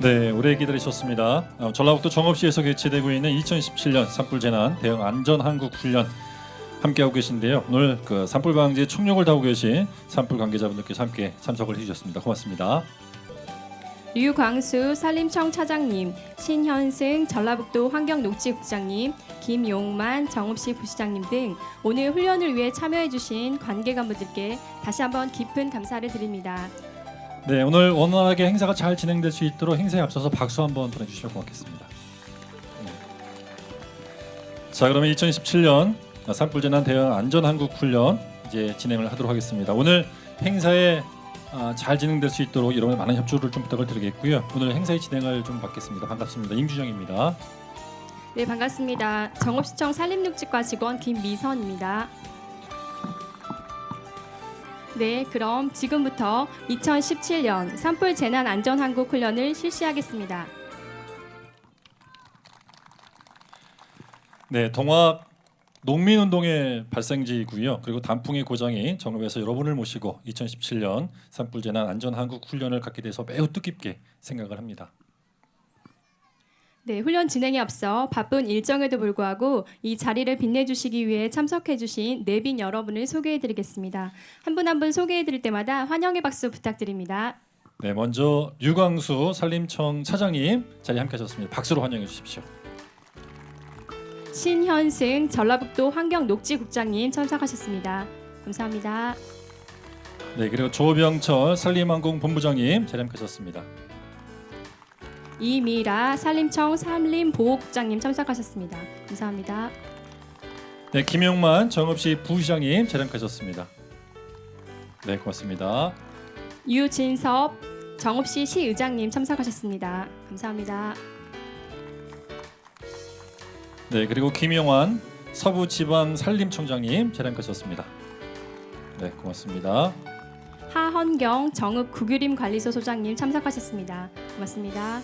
네, 오래 기다리셨습니다. 전라북도 정읍시에서 개최되고 있는 2017년 산불 재난 대응 안전 한국 훈련 함께하고 계신데요. 오늘 그 산불 방지에 총력을 다하고 계신 산불 관계자분들께서 함께 참석을 해주셨습니다. 고맙습니다. 류광수 산림청 차장님, 신현승 전라북도 환경녹지국장님, 김용만 정읍시 부시장님 등 오늘 훈련을 위해 참여해주신 관계관분들께 다시 한번 깊은 감사를 드립니다. 네, 오늘 원활하게 행사가 잘 진행될 수 있도록 행사에 앞서서 박수 한번 보내주시면 고맙겠습니다. 네. 자, 그러면 2017년 산불 재난 대응 안전 한국 훈련 이제 진행을 하도록 하겠습니다. 오늘 행사에 잘 진행될 수 있도록 여러분의 많은 협조를 좀 부탁을 드리겠고요. 오늘 행사의 진행을 좀 받겠습니다. 반갑습니다. 임주정입니다. 네, 반갑습니다. 정읍시청 산림육지과 직원 김미선입니다. 네, 그럼 지금부터 2017년 산불 재난 안전 한국 훈련을 실시하겠습니다. 네, 동학 농민운동의 발생지이고요. 그리고 단풍의 고장인 정읍에서 여러분을 모시고 2017년 산불 재난 안전 한국 훈련을 갖게 돼서 매우 뜻깊게 생각을 합니다. 네, 훈련 진행에 앞서 바쁜 일정에도 불구하고 이 자리를 빛내주시기 위해 참석해주신 내빈 여러분을 소개해드리겠습니다. 한 분 한 분 소개해드릴 때마다 환영의 박수 부탁드립니다. 네, 먼저 류광수 산림청 차장님 자리에 함께하셨습니다. 박수로 환영해 주십시오. 신현승 전라북도 환경녹지국장님 참석하셨습니다. 감사합니다. 네, 그리고 조병철 산림항공본부장님 자리에 함께하셨습니다. 이미라 산림청 산림보호국장님 참석하셨습니다. 감사합니다. 네, 김용만 정읍시 부시장님 자리에 함께하셨습니다. 네, 고맙습니다. 유진섭 정읍시 시의장님 참석하셨습니다. 감사합니다. 네, 그리고 김영환 서부지방산림청장님 자리에 함께하셨습니다. 네, 고맙습니다. 하헌경 정읍 국유림관리소 소장님 참석하셨습니다. 고맙습니다.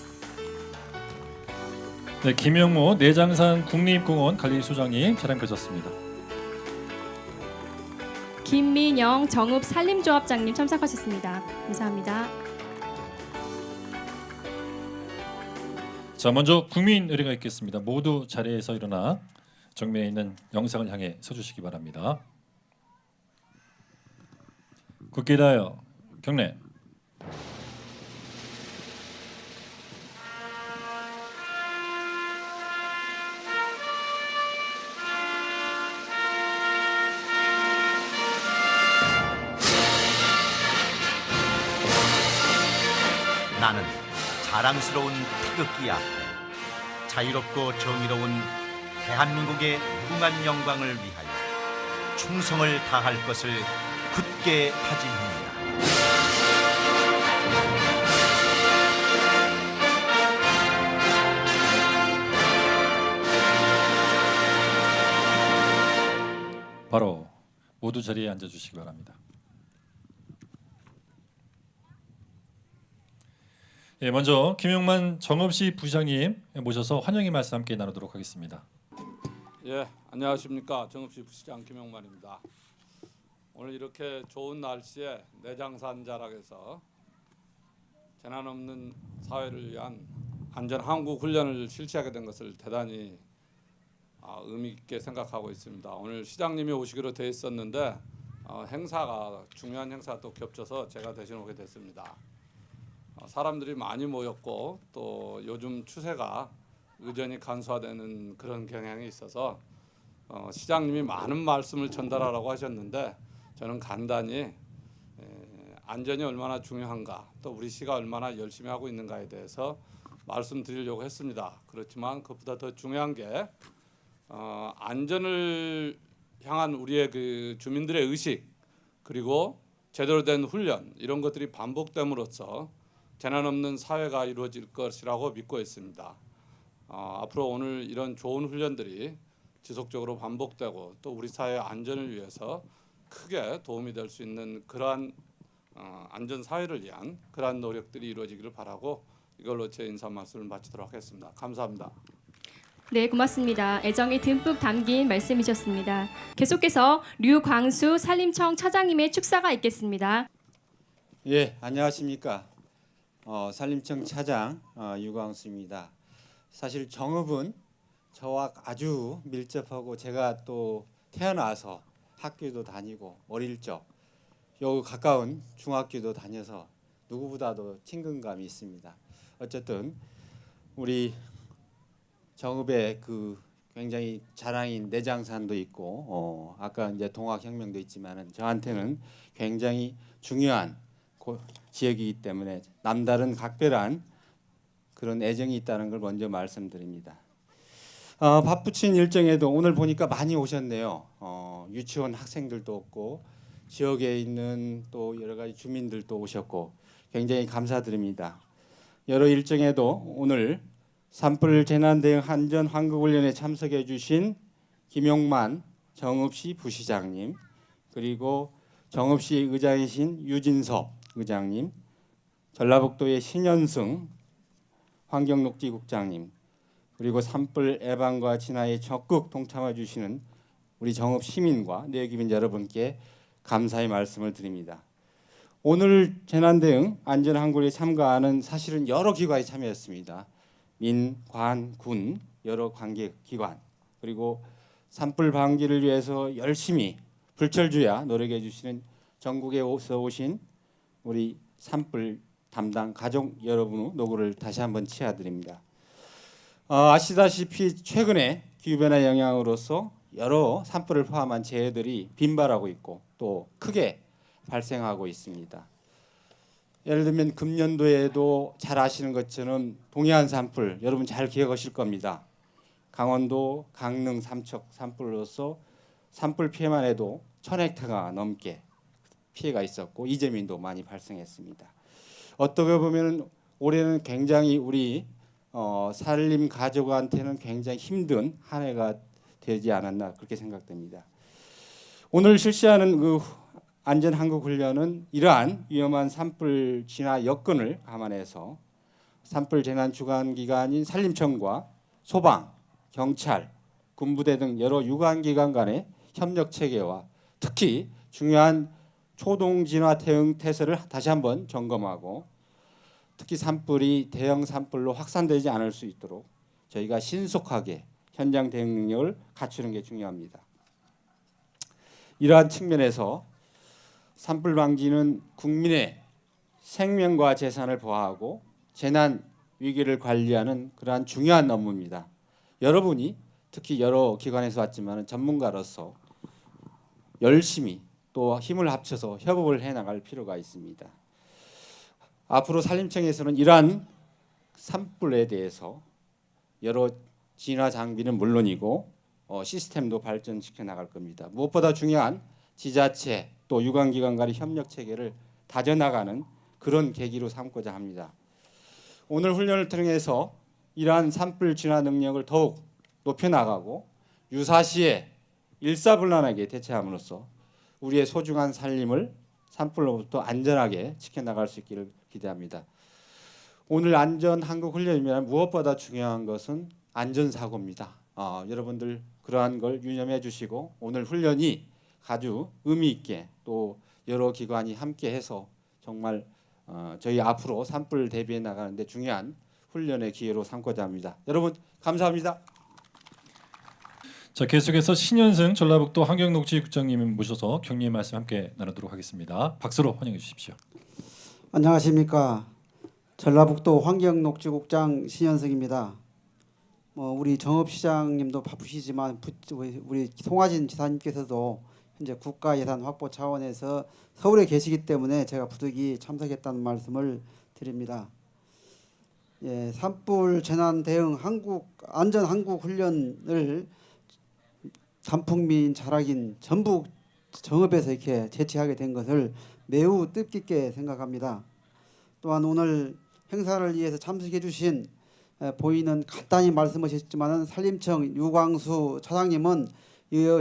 네, 김영모 내장산 국립공원 관리소장님 자리에 함께하셨습니다. 김민영 정읍 산림조합장님 참석하셨습니다. 감사합니다. 자, 먼저 국민 의례가 있겠습니다. 모두 자리에서 일어나 정면에 있는 영상을 향해 서주시기 바랍니다. 굳게 다하여 경례. 나는 자랑스러운 태극기 앞에 자유롭고 정의로운 대한민국의 무궁한 영광을 위하여 충성을 다할 것을 굳게 다짐합니다. 바로 모두 자리에 앉아주시기 바랍니다. 예, 먼저 김용만 정읍시 부시장님 모셔서 환영의 말씀 함께 나누도록 하겠습니다. 예, 안녕하십니까. 정읍시 부시장 김용만입니다. 오늘 이렇게 좋은 날씨에 내장산 자락에서 재난 없는 사회를 위한 안전 한국 훈련을 실시하게 된 것을 대단히 의미 있게 생각하고 있습니다. 오늘 시장님이 오시기로 돼 있었는데 행사가 중요한 행사가 또 겹쳐서 제가 대신 오게 됐습니다. 사람들이 많이 모였고 또 요즘 추세가 의전이 간소화되는 그런 경향이 있어서 시장님이 많은 말씀을 전달하라고 하셨는데 저는 간단히 안전이 얼마나 중요한가 또 우리 시가 얼마나 열심히 하고 있는가에 대해서 말씀드리려고 했습니다. 그렇지만 그것보다 더 중요한 게 안전을 향한 우리의 그 주민들의 의식 그리고 제대로 된 훈련 이런 것들이 반복됨으로써 재난 없는 사회가 이루어질 것이라고 믿고 있습니다. 앞으로 오늘 이런 좋은 훈련들이 지속적으로 반복되고 또 우리 사회의 안전을 위해서 크게 도움이 될 수 있는 그러한 안전 사회를 위한 그러한 노력들이 이루어지기를 바라고 이걸로 제 인사 말씀을 마치도록 하겠습니다. 감사합니다. 네, 고맙습니다. 애정이 듬뿍 담긴 말씀이셨습니다. 계속해서 류광수 산림청 차장님의 축사가 있겠습니다. 예, 안녕하십니까. 산림청 차장 유광수입니다. 사실 정읍은 저와 아주 밀접하고 제가 또 태어나서 학교도 다니고 어릴 적 요 가까운 중학교도 다녀서 누구보다도 친근감이 있습니다. 어쨌든 우리 정읍에 그 굉장히 자랑인 내장산도 있고 아까 이제 동학혁명도 있지만은 저한테는 굉장히 중요한 지역이기 때문에 남다른 각별한 그런 애정이 있다는 걸 먼저 말씀드립니다. 바쁘신 일정에도 오늘 보니까 많이 오셨네요. 유치원 학생들도 없고 지역에 있는 또 여러 가지 주민들도 오셨고 굉장히 감사드립니다. 여러 일정에도 오늘 산불 재난 대응 안전 환급 훈련에 참석해 주신 김용만 정읍시 부시장님, 그리고 정읍시 의장이신 유진섭 의장님, 전라북도의 신현승 환경녹지국장님, 그리고 산불 예방과 진화에 적극 동참해 주시는 우리 정읍 시민과 내기민 여러분께 감사의 말씀을 드립니다. 오늘 재난 대응 안전 환급에 참가하는 사실은 여러 기관이 참여했습니다. 민, 관, 군 여러 관계 기관, 그리고 산불 방지를 위해서 열심히 불철주야 노력해 주시는 전국에서 오신 우리 산불 담당 가족 여러분의 노고를 다시 한번 치아드립니다. 아시다시피 최근에 기후변화 영향으로서 여러 산불을 포함한 재해들이 빈발하고 있고 또 크게 발생하고 있습니다. 예를 들면 금년도에도 잘 아시는 것처럼 동해안 산불 여러분 잘 기억하실 겁니다. 강원도 강릉 삼척 산불로서 산불 피해만 해도 1000헥타가 넘게 피해가 있었고 이재민도 많이 발생했습니다. 어떻게 보면 올해는 굉장히 우리 산림 가족한테는 굉장히 힘든 한 해가 되지 않았나 그렇게 생각됩니다. 오늘 실시하는 그 안전 한국 훈련은 이러한 위험한 산불 진화 여건을 감안해서 산불 재난 주관 기관인 산림청과 소방, 경찰, 군부대 등 여러 유관 기관 간의 협력 체계와 특히 중요한 초동 진화 대응 태세를 다시 한번 점검하고 특히 산불이 대형 산불로 확산되지 않을 수 있도록 저희가 신속하게 현장 대응 능력을 갖추는 게 중요합니다. 이러한 측면에서 산불 방지는 국민의 생명과 재산을 보호하고 재난 위기를 관리하는 그러한 중요한 업무입니다. 여러분이 특히 여러 기관에서 왔지만 전문가로서 열심히 또 힘을 합쳐서 협업을 해나갈 필요가 있습니다. 앞으로 산림청에서는 이러한 산불에 대해서 여러 진화 장비는 물론이고 시스템도 발전시켜 나갈 겁니다. 무엇보다 중요한 지자체 또 유관기관 간의 협력 체계를 다져나가는 그런 계기로 삼고자 합니다. 오늘 훈련을 통해서 이러한 산불 진화 능력을 더욱 높여나가고 유사시에 일사불란하게 대처함으로써 우리의 소중한 산림을 산불로부터 안전하게 지켜나갈 수 있기를 기대합니다. 오늘 안전 한국 훈련이면 무엇보다 중요한 것은 안전사고입니다. 여러분들 그러한 걸 유념해 주시고 오늘 훈련이 아주 의미 있게 또 여러 기관이 함께해서 정말 저희 앞으로 산불 대비해 나가는데 중요한 훈련의 기회로 삼고자 합니다. 여러분 감사합니다. 자, 계속해서 신현승 전라북도 환경녹지국장님 모셔서 격려의 말씀 함께 나누도록 하겠습니다. 박수로 환영해 주십시오. 안녕하십니까. 전라북도 환경녹지국장 신현승입니다. 우리 정읍시장님도 바쁘시지만 우리 송하진 지사님께서도 현재 국가 예산 확보 차원에서 서울에 계시기 때문에 제가 부득이 참석했다는 말씀을 드립니다. 예, 산불 재난 대응 안전 한국 훈련을 단풍민 자락인 전북 정읍에서 이렇게 제치하게 된 것을 매우 뜻깊게 생각합니다. 또한 오늘 행사를 위해서 참석해 주신 보이는 간단히 말씀하셨지만 산림청 유광수 차장님은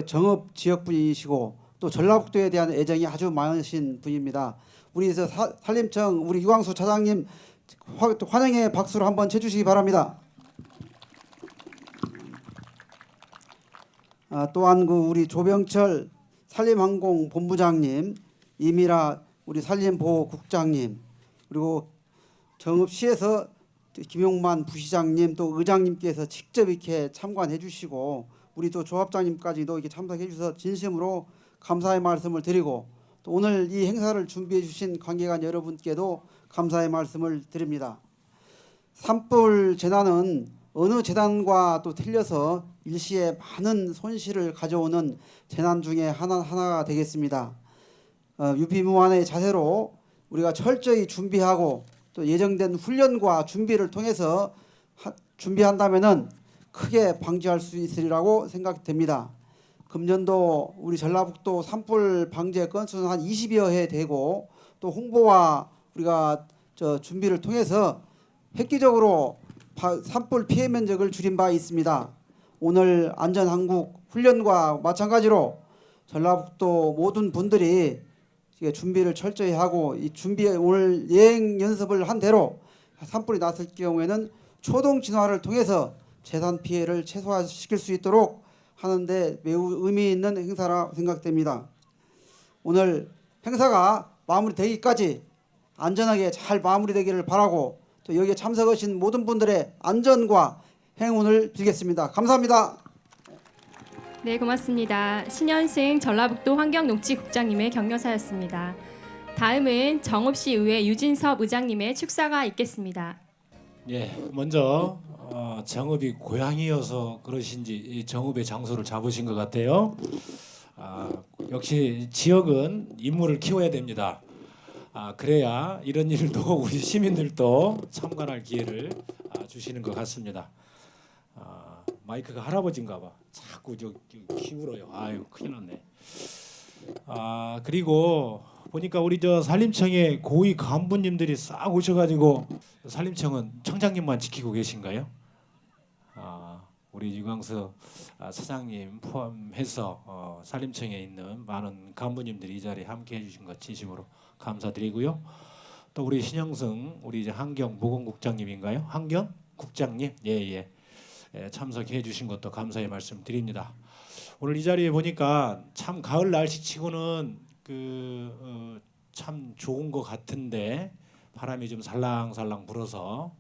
정읍 지역 분이시고 또 전라북도에 대한 애정이 아주 많으신 분입니다. 우리 산림청 우리 유광수 차장님 환영의 박수로 한번 쳐주시기 바랍니다. 또한 우리 조병철 산림항공본부장님, 이미라 우리 산림보호국장님, 그리고 정읍시에서 김용만 부시장님 또 의장님께서 직접 이렇게 참관해 주시고 우리 또 조합장님까지도 이렇게 참석해 주셔서 진심으로 감사의 말씀을 드리고 또 오늘 이 행사를 준비해 주신 관계관 여러분께도 감사의 말씀을 드립니다. 산불 재난은 어느 재난과 또 틀려서 일시에 많은 손실을 가져오는 재난 중에 하나가 되겠습니다. 유비무환의 자세로 우리가 철저히 준비하고 또 예정된 훈련과 준비를 통해서 준비한다면은 크게 방지할 수 있으리라고 생각됩니다. 금년도 우리 전라북도 산불 방제 건수는 한 20여 회 되고 또 홍보와 우리가 준비를 통해서 획기적으로 산불 피해 면적을 줄인 바 있습니다. 오늘 안전한국 훈련과 마찬가지로 전라북도 모든 분들이 준비를 철저히 하고 이 준비에 오늘 예행 연습을 한 대로 산불이 났을 경우에는 초동 진화를 통해서 재산 피해를 최소화시킬 수 있도록 하는데 매우 의미 있는 행사라 생각됩니다. 오늘 행사가 마무리되기까지 안전하게 잘 마무리되기를 바라고 또 여기에 참석하신 모든 분들의 안전과 행운을 빌겠습니다. 감사합니다. 네, 고맙습니다. 신현승 전라북도 환경녹지국장님의 격려사였습니다. 다음은 정읍시 의회 유진섭 의장님의 축사가 있겠습니다. 예, 먼저 정읍이 고향이어서 그러신지 이 정읍의 장소를 잡으신 것 같아요. 역시 지역은 인물을 키워야 됩니다. 그래야 이런 일도 우리 시민들도 참관할 기회를 주시는 것 같습니다. 마이크가 할아버지인가 봐. 자꾸 저 기울어요. 아유, 큰일 났네. 그리고 보니까 우리 저 산림청에 고위 간부님들이 싹 오셔가지고 산림청은 청장님만 지키고 계신가요? 우리 유광수 사장님 포함해서 산림청에 있는 많은 간부님들이 이 자리에 함께해 주신 것 진심으로 감사드리고요. 또 우리 신영승 우리 이제 환경보건국장님인가요? 환경국장님 예, 참석해 주신 것도 감사의 말씀드립니다. 오늘 이 자리에 보니까 참 가을 날씨치고는 참 좋은 것 같은데 바람이 좀 살랑살랑 불어서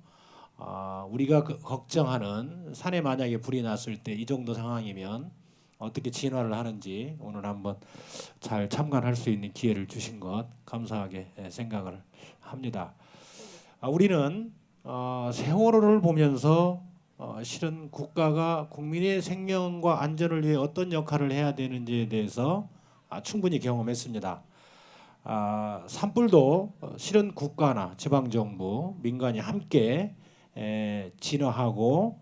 우리가 걱정하는 산에 만약에 불이 났을 때 이 정도 상황이면 어떻게 진화를 하는지 오늘 한번 잘 참관할 수 있는 기회를 주신 것 감사하게 생각을 합니다. 우리는 세월호를 보면서 실은 국가가 국민의 생명과 안전을 위해 어떤 역할을 해야 되는지에 대해서 충분히 경험했습니다. 산불도 실은 국가나 지방정부, 민간이 함께 진화하고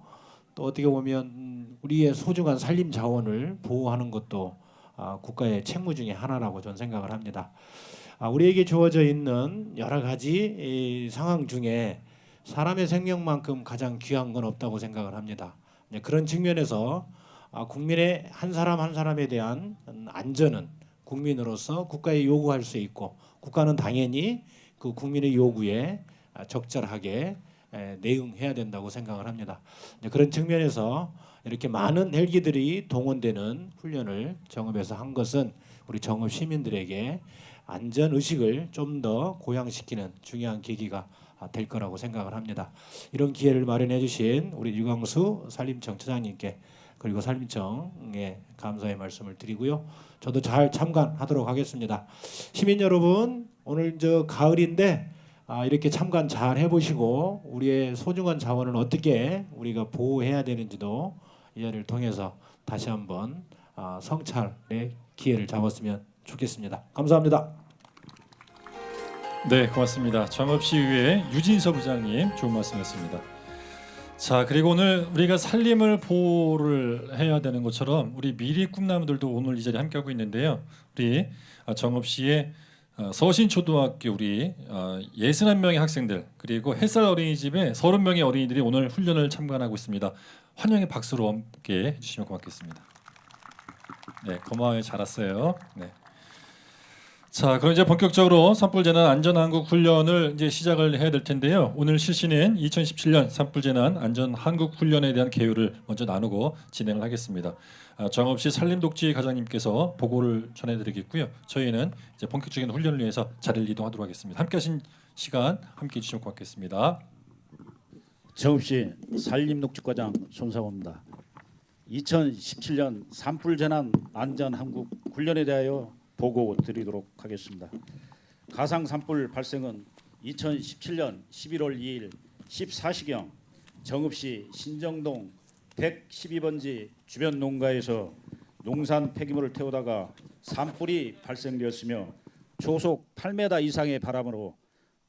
또 어떻게 보면 우리의 소중한 산림 자원을 보호하는 것도 국가의 책무 중에 하나라고 저는 생각을 합니다. 우리에게 주어져 있는 여러 가지 상황 중에 사람의 생명만큼 가장 귀한 건 없다고 생각을 합니다. 그런 측면에서 국민의 한 사람 한 사람에 대한 안전은 국민으로서 국가에 요구할 수 있고 국가는 당연히 그 국민의 요구에 적절하게 내응해야 된다고 생각을 합니다. 그런 측면에서 이렇게 많은 헬기들이 동원되는 훈련을 정읍에서 한 것은 우리 정읍 시민들에게 안전 의식을 좀 더 고양시키는 중요한 계기가 될 거라고 생각을 합니다. 이런 기회를 마련해 주신 우리 유광수 산림청 처장님께 그리고 산림청에 감사의 말씀을 드리고요. 저도 잘 참관하도록 하겠습니다. 시민 여러분, 오늘 저 가을인데 이렇게 참관 잘 해보시고 우리의 소중한 자원을 어떻게 우리가 보호해야 되는지도 이 자리를 통해서 다시 한번 성찰의 기회를 잡았으면 좋겠습니다. 감사합니다. 네, 고맙습니다. 정읍시의회 유진섭 의장님 좋은 말씀이었습니다. 자, 그리고 오늘 우리가 산림을 보호를 해야 되는 것처럼 우리 미래 꿈나무들도 오늘 이 자리에 함께하고 있는데요. 우리 정읍시의 서신초등학교 우리 61명의 학생들 그리고 햇살 어린이집의 30명의 어린이들이 오늘 훈련을 참관하고 있습니다. 환영의 박수로 함께 해주시면 고맙겠습니다. 네, 고마워요. 잘 왔어요. 네. 자, 그럼 이제 본격적으로 산불재난 안전한국 훈련을 이제 시작을 해야 될 텐데요. 오늘 실시는 2017년 산불재난 안전한국 훈련에 대한 개요를 먼저 나누고 진행을 하겠습니다. 정읍시 산림독지 과장님께서 보고를 전해드리겠고요. 저희는 이제 본격적인 훈련을 위해서 자리를 이동하도록 하겠습니다. 함께하신 시간 함께 해주시면 고맙겠습니다. 정읍시 산림녹지과장 손상호입니다. 2017년 산불 재난 안전 한국 훈련에 대하여 보고 드리도록 하겠습니다. 가상 산불 발생은 2017년 11월 2일 14시경 정읍시 신정동 112번지 주변 농가에서 농산 폐기물을 태우다가 산불이 발생되었으며 초속 8m 이상의 바람으로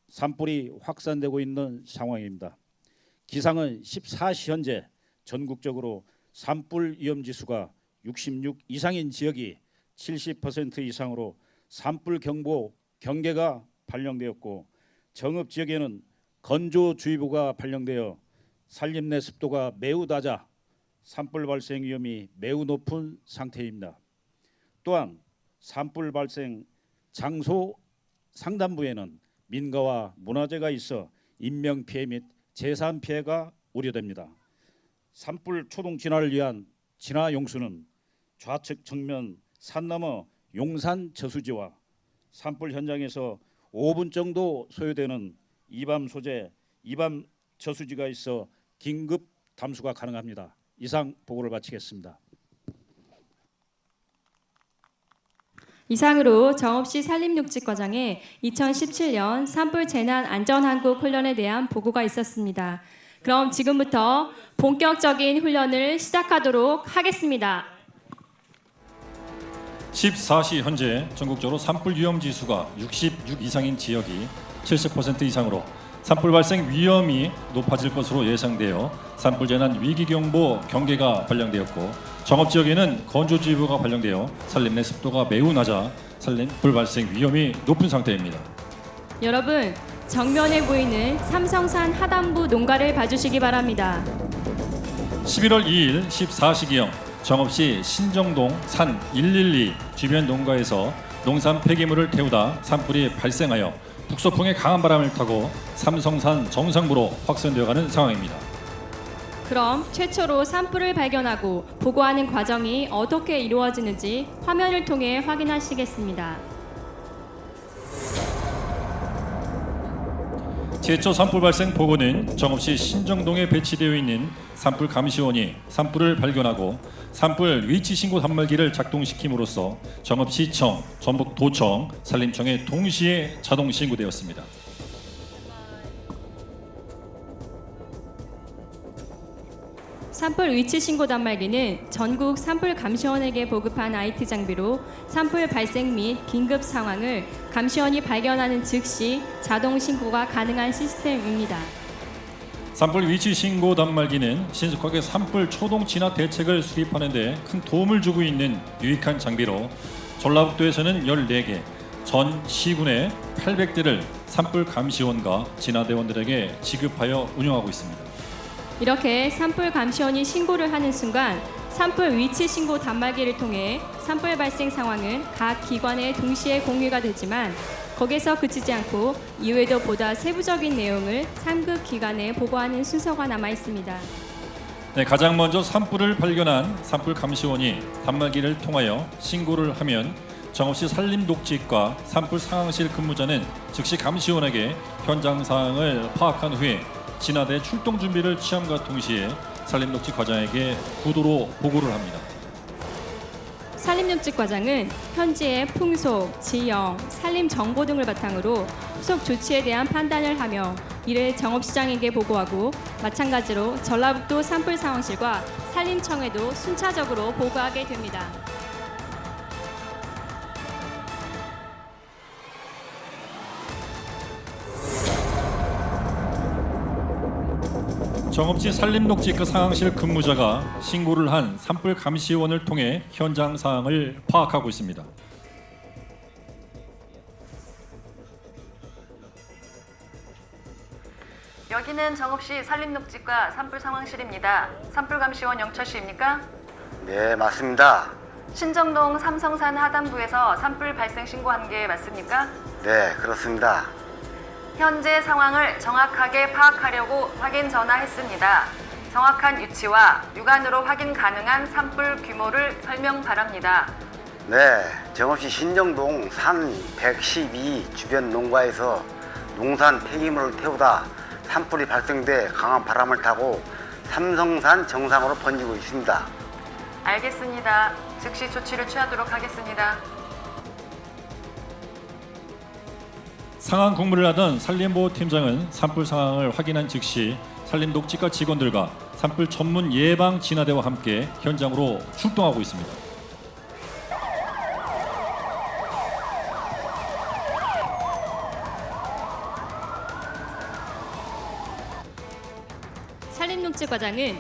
산불이 확산되고 있는 상황입니다. 기상은 14시 현재 전국적으로 산불 위험 지수가 66 이상인 지역이 70% 이상으로 산불 경보 경계가 발령되었고 정읍 지역에는 건조주의보가 발령되어 산림 내 습도가 매우 낮아 산불 발생 위험이 매우 높은 상태입니다. 또한 산불 발생 장소 상단부에는 민가와 문화재가 있어 인명 피해 및 재산 피해가 우려됩니다. 산불 초동 진화를 위한 진화 용수는 좌측 정면 산 너머 용산 저수지와 산불 현장에서 5분 정도 소요되는 이밤 소재 이밤 저수지가 있어 긴급 담수가 가능합니다. 이상 보고를 마치겠습니다. 이상으로 정읍시 산림녹지과장의 2017년 산불 재난 안전 한국 훈련에 대한 보고가 있었습니다. 그럼 지금부터 본격적인 훈련을 시작하도록 하겠습니다. 14시 현재 전국적으로 산불 위험 지수가 66 이상인 지역이 70% 이상으로 산불 발생 위험이 높아질 것으로 예상되어 산불 재난 위기 경보 경계가 발령되었고 정읍 지역에는 건조주의보가 발령되어 산림 내 습도가 매우 낮아 산불 발생 위험이 높은 상태입니다. 여러분, 정면에 보이는 삼성산 하단부 농가를 봐주시기 바랍니다. 11월 2일 14시경 정읍시 신정동 산 112 주변 농가에서 농산 폐기물을 태우다 산불이 발생하여 북서풍의 강한 바람을 타고 삼성산 정상부로 확산되어가는 상황입니다. 그럼 최초로 산불을 발견하고 보고하는 과정이 어떻게 이루어지는지 화면을 통해 확인하시겠습니다. 최초 산불 발생 보고는 정읍시 신정동에 배치되어 있는 산불 감시원이 산불을 발견하고 산불 위치 신고 단말기를 작동시킴으로써 정읍시청, 전북도청, 산림청에 동시에 자동 신고되었습니다. 산불 위치 신고 단말기는 전국 산불 감시원에게 보급한 IT 장비로 산불 발생 및 긴급 상황을 감시원이 발견하는 즉시 자동 신고가 가능한 시스템입니다. 산불 위치 신고 단말기는 신속하게 산불 초동 진화 대책을 수립하는 데 큰 도움을 주고 있는 유익한 장비로 전라북도에서는 14개, 전 시군에 800대를 산불 감시원과 진화대원들에게 지급하여 운영하고 있습니다. 이렇게 산불 감시원이 신고를 하는 순간 산불 위치 신고 단말기를 통해 산불 발생 상황은 각 기관에 동시에 공유가 되지만 거기서 그치지 않고 이외에도 보다 세부적인 내용을 3급 기관에 보고하는 순서가 남아 있습니다. 네, 가장 먼저 산불을 발견한 산불 감시원이 단말기를 통하여 신고를 하면 정읍시 산림녹지과 산불 상황실 근무자는 즉시 감시원에게 현장 상황을 파악한 후에 진화대 출동 준비를 취함과 동시에 산림녹지 과장에게 구도로 보고를 합니다. 산림녹지 과장은 현지의 풍속, 지형, 산림 정보 등을 바탕으로 후속 조치에 대한 판단을 하며 이를 정읍시장에게 보고하고 마찬가지로 전라북도 산불 상황실과 산림청에도 순차적으로 보고하게 됩니다. 정읍시 산림녹지과 상황실 근무자가 신고를 한 산불 감시원을 통해 현장 상황을 파악하고 있습니다. 여기는 정읍시 산림녹지과 산불 상황실입니다. 산불 감시원 영철 씨입니까? 네, 맞습니다. 신정동 삼성산 하단부에서 산불 발생 신고한 게 맞습니까? 네, 그렇습니다. 현재 상황을 정확하게 파악하려고 확인 전화했습니다. 정확한 위치와 육안으로 확인 가능한 산불 규모를 설명 바랍니다. 네, 정읍시 신정동 산 112 주변 농가에서 농산 폐기물을 태우다 산불이 발생돼 강한 바람을 타고 삼성산 정상으로 번지고 있습니다. 알겠습니다. 즉시 조치를 취하도록 하겠습니다. 상황 국무를 하던 산림보호팀장은 산불 상황을 확인한 즉시 산림녹지과 직원들과 산불 전문 예방 진화대와 함께 현장으로 출동하고 있습니다. 산림녹지과장은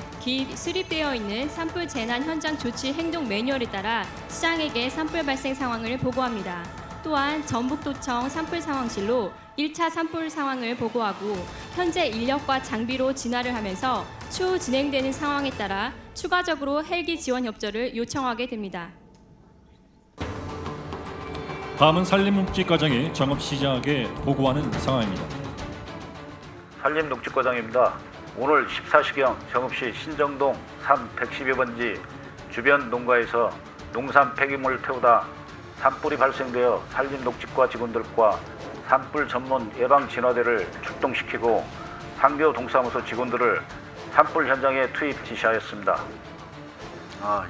수립되어 있는 산불 재난 현장 조치 행동 매뉴얼에 따라 시장에게 산불 발생 상황을 보고합니다. 또한 전북도청 산불 상황실로 1차 산불 상황을 보고하고 현재 인력과 장비로 진화를 하면서 추후 진행되는 상황에 따라 추가적으로 헬기 지원 협조를 요청하게 됩니다. 다음은 산림녹지과장이 정업 시장에게 보고하는 상황입니다. 산림녹지과장입니다. 오늘 14시경 정읍시 신정동 산 112번지 주변 농가에서 농산 폐기물을 태우다 산불이 발생되어 산림녹지과 직원들과 산불 전문 예방 진화대를 출동시키고 상교 동사무소 직원들을 산불 현장에 투입 지시하였습니다.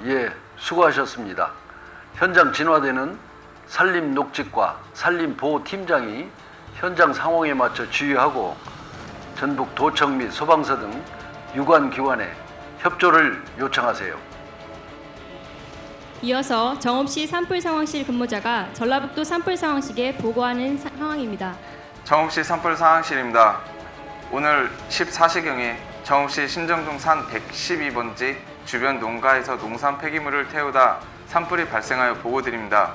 예, 수고하셨습니다. 현장 진화대는 산림녹지과 산림보호팀장이 현장 상황에 맞춰 지휘하고 전북 도청 및 소방서 등 유관기관에 협조를 요청하세요. 이어서 정읍시 산불 상황실 근무자가 전라북도 산불 상황실에 보고하는 상황입니다. 정읍시 산불 상황실입니다. 오늘 14시경에 정읍시 신정동 산 112번지 주변 농가에서 농산 폐기물을 태우다 산불이 발생하여 보고드립니다.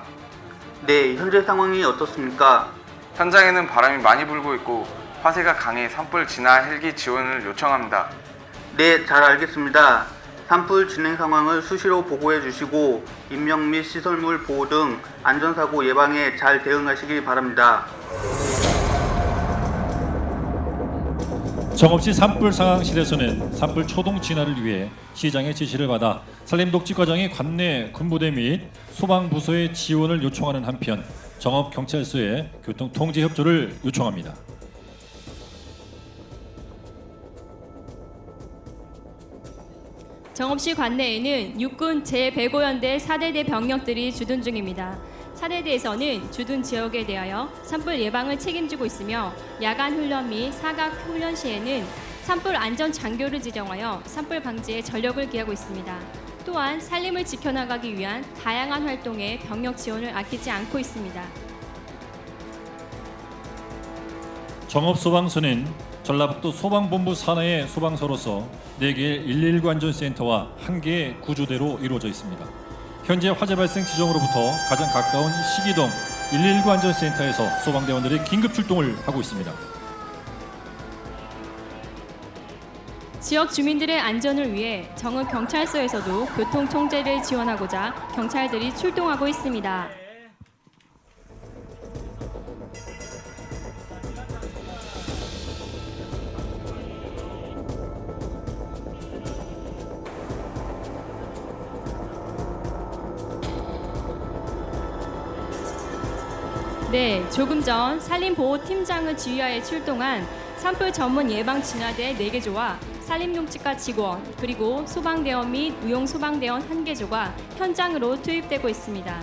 네, 현재 상황이 어떻습니까? 현장에는 바람이 많이 불고 있고 화재가 강해 산불 진화 헬기 지원을 요청합니다. 네, 잘 알겠습니다. 산불 진행 상황을 수시로 보고해 주시고 인명 및 시설물 보호 등 안전사고 예방에 잘 대응하시기 바랍니다. 정읍시 산불 상황실에서는 산불 초동 진화를 위해 시장의 지시를 받아 산림녹지과장이 관내 군부대 및 소방부서의 지원을 요청하는 한편 정읍경찰서에 교통통제 협조를 요청합니다. 정읍시 관내에는 육군 제105연대 4대대 병력들이 주둔 중입니다. 4대대에서는 주둔 지역에 대하여 산불 예방을 책임지고 있으며 야간 훈련 및 사각 훈련 시에는 산불 안전 장교를 지정하여 산불 방지에 전력을 기하고 있습니다. 또한 산림을 지켜나가기 위한 다양한 활동에 병력 지원을 아끼지 않고 있습니다. 정읍소방서는 전라북도 소방본부 산하의 소방서로서 4개의 119 안전센터와 1개의 구조대로 이루어져 있습니다. 현재 화재 발생 지점으로부터 가장 가까운 시기동 119 안전센터에서 소방대원들이 긴급 출동을 하고 있습니다. 지역 주민들의 안전을 위해 정읍경찰서에서도 교통통제를 지원하고자 경찰들이 출동하고 있습니다. 네, 조금 전 산림보호팀장을 지휘하에 출동한 산불 전문 예방 진화대 4개조와 산림녹지과 직원 그리고 소방대원 및 의용소방대원 1개조가 현장으로 투입되고 있습니다.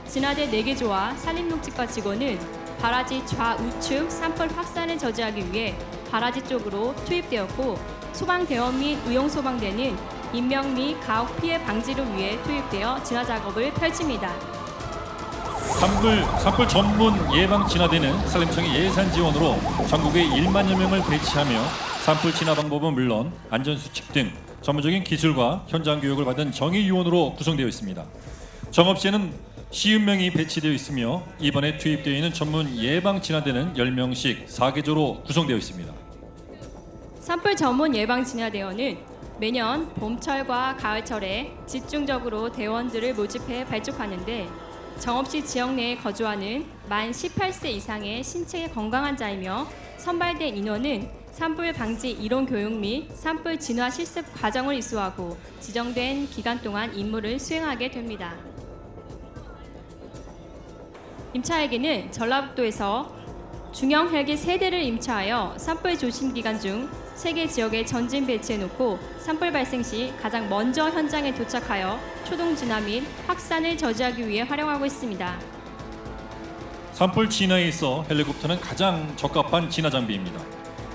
진화대 4개조와 산림녹지과 직원은 바라지 좌우측 산불 확산을 저지하기 위해 바라지 쪽으로 투입되었고 소방대원 및 의용소방대는 인명 및 가혹 피해 방지를 위해 투입되어 진화 작업을 펼칩니다. 산불 전문 예방 진화대는 산림청의 예산 지원으로 전국에 1만여 명을 배치하며 산불 진화 방법은 물론 안전수칙 등 전문적인 기술과 현장 교육을 받은 정예 요원으로 구성되어 있습니다. 정읍시에는 50명이 배치되어 있으며 이번에 투입되어 있는 전문 예방 진화대는 10명씩 4개조로 구성되어 있습니다. 산불 전문 예방 진화대원은 매년 봄철과 가을철에 집중적으로 대원들을 모집해 발족하는데 정읍시 지역 내에 거주하는 만 18세 이상의 신체 건강한 자이며 선발된 인원은 산불 방지 이론 교육 및 산불 진화 실습 과정을 이수하고 지정된 기간 동안 임무를 수행하게 됩니다. 임차에게는 전라북도에서 중형 헬기 3대를 임차하여 산불 조심 기간 중 세계 지역에 전진 배치해놓고 산불 발생 시 가장 먼저 현장에 도착하여 초동 진화 및 확산을 저지하기 위해 활용하고 있습니다. 산불 진화에 있어 헬리콥터는 가장 적합한 진화 장비입니다.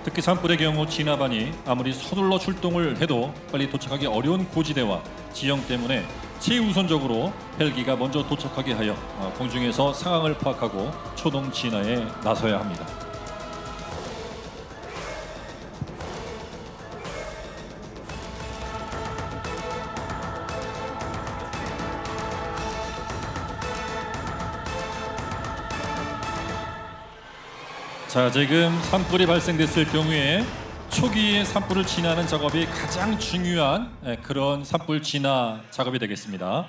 특히 산불의 경우 진화반이 아무리 서둘러 출동을 해도 빨리 도착하기 어려운 고지대와 지형 때문에 최우선적으로 헬기가 먼저 도착하게 하여 공중에서 상황을 파악하고 초동 진화에 나서야 합니다. 자, 지금 산불이 발생됐을 경우에 초기에 산불을 진화하는 작업이 가장 중요한 그런 산불 진화 작업이 되겠습니다.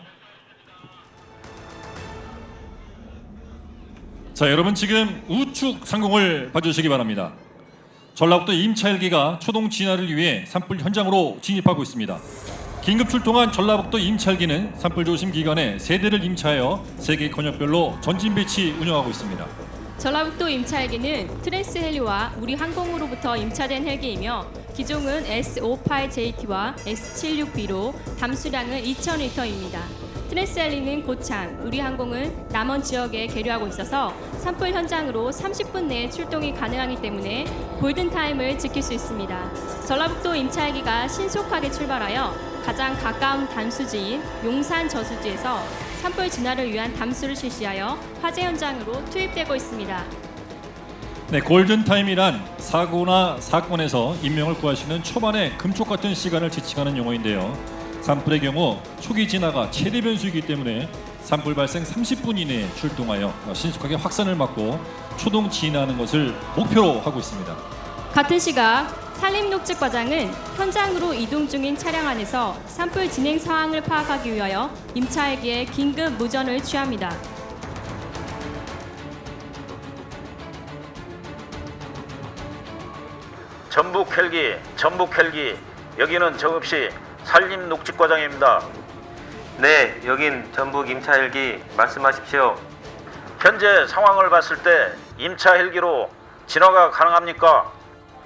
자, 여러분 지금 우측 상공을 봐주시기 바랍니다. 전라북도 임차 헬기가 초동 진화를 위해 산불 현장으로 진입하고 있습니다. 긴급 출동한 전라북도 임차 헬기는 산불 조심 기간에 3대를 임차하여 3개 권역별로 전진 배치 운영하고 있습니다. 전라북도 임차 헬기는 트랜스 헬리와 우리항공으로부터 임차된 헬기이며 기종은 S58JT와 S76B로 담수량은 2,000리터입니다. 트랜스 헬리는 고창, 우리항공은 남원 지역에 계류하고 있어서 산불 현장으로 30분 내에 출동이 가능하기 때문에 골든타임을 지킬 수 있습니다. 전라북도 임차 헬기가 신속하게 출발하여 가장 가까운 담수지인 용산 저수지에서 산불 진화를 위한 담수를 실시하여 화재 현장으로 투입되고 있습니다. 네, 골든타임이란 사고나 사건에서 인명을 구하시는 초반의 금쪽 같은 시간을 지칭하는 용어인데요. 산불의 경우 초기 진화가 최대 변수이기 때문에 산불 발생 30분 이내에 출동하여 신속하게 확산을 막고 초동 진화하는 것을 목표로 하고 있습니다. 같은 시각 산림녹지과장은 현장으로 이동 중인 차량 안에서 산불 진행 상황을 파악하기 위하여 임차 헬기에 긴급 무전을 취합니다. 전북 헬기, 여기는 정읍시 산림녹지과장입니다. 네, 여긴 전북 임차 헬기, 말씀하십시오. 현재 상황을 봤을 때 임차 헬기로 진화가 가능합니까?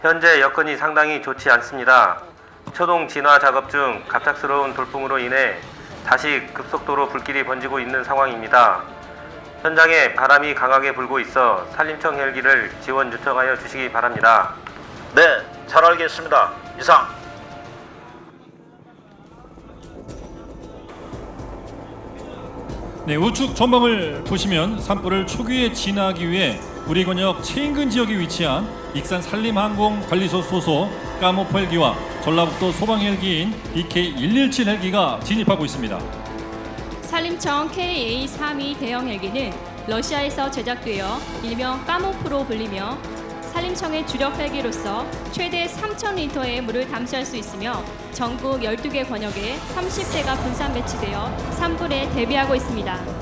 현재 여건이 상당히 좋지 않습니다. 초동 진화 작업 중 갑작스러운 돌풍으로 인해 다시 급속도로 불길이 번지고 있는 상황입니다. 현장에 바람이 강하게 불고 있어 산림청 헬기를 지원 요청하여 주시기 바랍니다. 네, 잘 알겠습니다. 이상. 네, 우측 전방을 보시면 산불을 초기에 진화하기 위해 우리 권역 최인근 지역에 위치한 익산 산림항공관리소 소속 까모프 헬기와 전라북도 소방 헬기인 DK117 헬기가 진입하고 있습니다. 산림청 KA-32 대형 헬기는 러시아에서 제작되어 일명 까모프로 불리며 산림청의 주력 헬기로서 최대 3,000리터의 물을 담수할 수 있으며 전국 12개 권역에 30대가 분산 배치되어 산불에 대비하고 있습니다.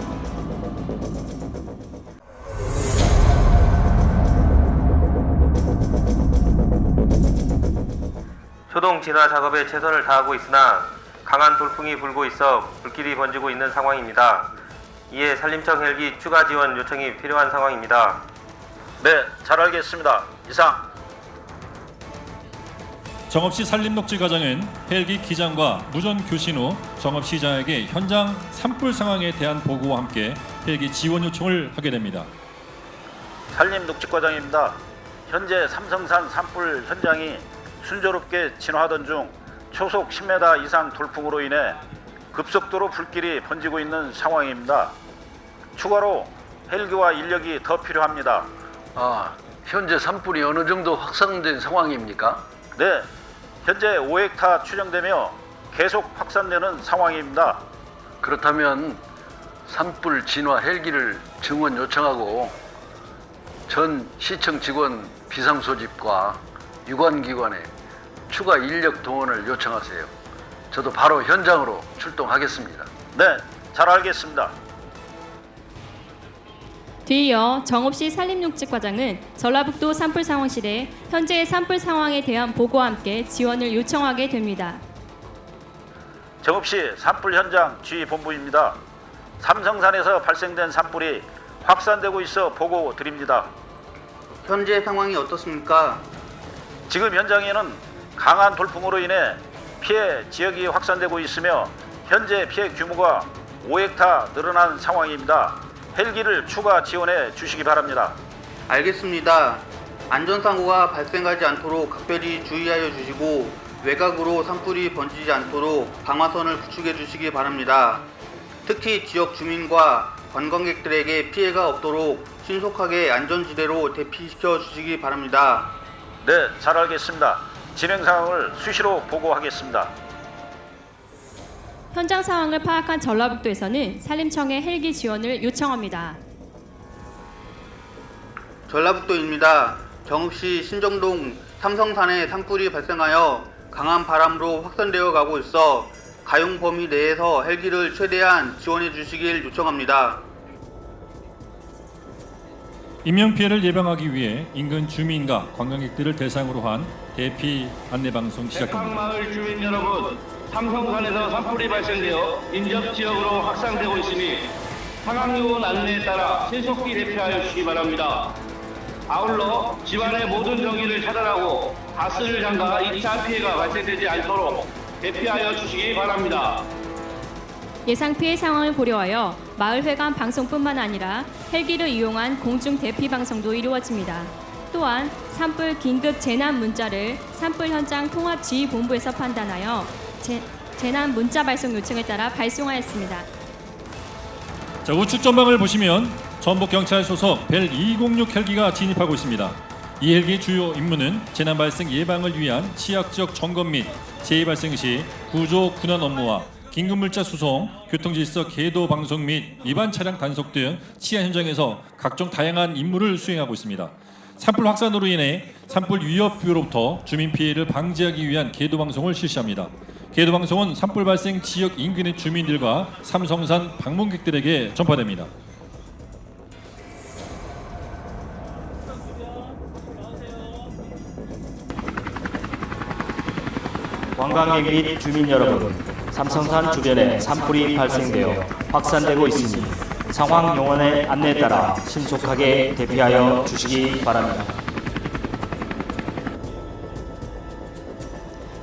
초동 진화 작업에 최선을 다하고 있으나 강한 돌풍이 불고 있어 불길이 번지고 있는 상황입니다. 이에 산림청 헬기 추가 지원 요청이 필요한 상황입니다. 네, 잘 알겠습니다. 이상. 정읍시 산림녹지과장은 헬기 기장과 무전 교신 후 정읍시장에게 현장 산불 상황에 대한 보고와 함께 헬기 지원 요청을 하게 됩니다. 산림녹지과장입니다. 현재 삼성산 산불 현장이 순조롭게 진화하던 중 초속 10m 이상 돌풍으로 인해 급속도로 불길이 번지고 있는 상황입니다. 추가로 헬기와 인력이 더 필요합니다. 현재 산불이 어느 정도 확산된 상황입니까? 네, 현재 5헥타 추정되며 계속 확산되는 상황입니다. 그렇다면 산불 진화 헬기를 증원 요청하고 전 시청 직원 비상소집과 유관기관에 추가 인력 동원을 요청하세요. 저도 바로 현장으로 출동하겠습니다. 네, 잘 알겠습니다. 뒤이어 정읍시 산림녹지과장은 전라북도 산불 상황실에 현재의 산불 상황에 대한 보고와 함께 지원을 요청하게 됩니다. 정읍시 산불 현장 지휘본부입니다. 삼성산에서 발생된 산불이 확산되고 있어 보고 드립니다. 현재 상황이 어떻습니까? 지금 현장에는 강한 돌풍으로 인해 피해 지역이 확산되고 있으며 현재 피해 규모가 5헥타 늘어난 상황입니다. 헬기를 추가 지원해 주시기 바랍니다. 알겠습니다. 안전사고가 발생하지 않도록 각별히 주의하여 주시고 외곽으로 산불이 번지지 않도록 방화선을 구축해 주시기 바랍니다. 특히 지역 주민과 관광객들에게 피해가 없도록 신속하게 안전지대로 대피시켜 주시기 바랍니다. 네, 잘 알겠습니다. 진행 상황을 수시로 보고하겠습니다. 현장 상황을 파악한 전라북도에서는 산림청에 헬기 지원을 요청합니다. 전라북도입니다. 정읍시 신정동 삼성산에 산불이 발생하여 강한 바람으로 확산되어 가고 있어 가용 범위 내에서 헬기를 최대한 지원해 주시길 요청합니다. 인명피해를 예방하기 위해 인근 주민과 관광객들을 대상으로 한 대피 안내방송 시작합니다. 마을 주민 여러분, 삼성산에서 산불이 발생되어 인접 지역으로 확산되고 있으니 상황요원 안내에 따라 신속히 대피하여 주시기 바랍니다. 아울러 집안의 모든 전기를 차단하고 가스를 잠가 2차 피해가 발생되지 않도록 대피하여 주시기 바랍니다. 예상 피해 상황을 고려하여 마을회관 방송뿐만 아니라 헬기를 이용한 공중 대피 방송도 이루어집니다. 또한 산불 긴급 재난 문자를 산불 현장 통합지휘본부에서 판단하여 재난 문자 발송 요청에 따라 발송하였습니다. 자, 우측 전방을 보시면 전북경찰 소속 벨 206 헬기가 진입하고 있습니다. 이 헬기의 주요 임무는 재난 발생 예방을 위한 취약지역 점검 및 재해 발생 시 구조 군원 업무와 긴급물자 수송, 교통질서 계도 방송 및 위반 차량 단속 등 치안 현장에서 각종 다양한 임무를 수행하고 있습니다. 산불 확산으로 인해 산불 위협으로부터 주민 피해를 방지하기 위한 계도 방송을 실시합니다. 계도 방송은 산불 발생 지역 인근의 주민들과 삼성산 방문객들에게 전파됩니다. 관광객 및 주민 여러분, 삼성산 주변에 산불이 발생되어 확산되고 있으니 상황 요원의 안내에 따라 신속하게 대피하여 주시기 바랍니다.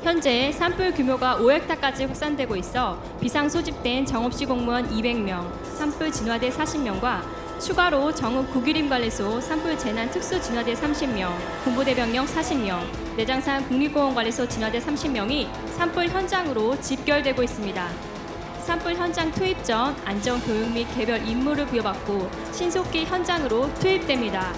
현재 산불 규모가 5헥타까지 확산되고 있어 비상 소집된 정읍시 공무원 200명, 산불 진화대 40명과 추가로 정읍 국유림관리소 산불 재난 특수 진화대 30명, 군부대 병력 40명, 내장산 국립공원관리소 진화대 30명이 산불 현장으로 집결되고 있습니다. 산불 현장 투입 전 안전 교육 및 개별 임무를 부여받고 신속히 현장으로 투입됩니다.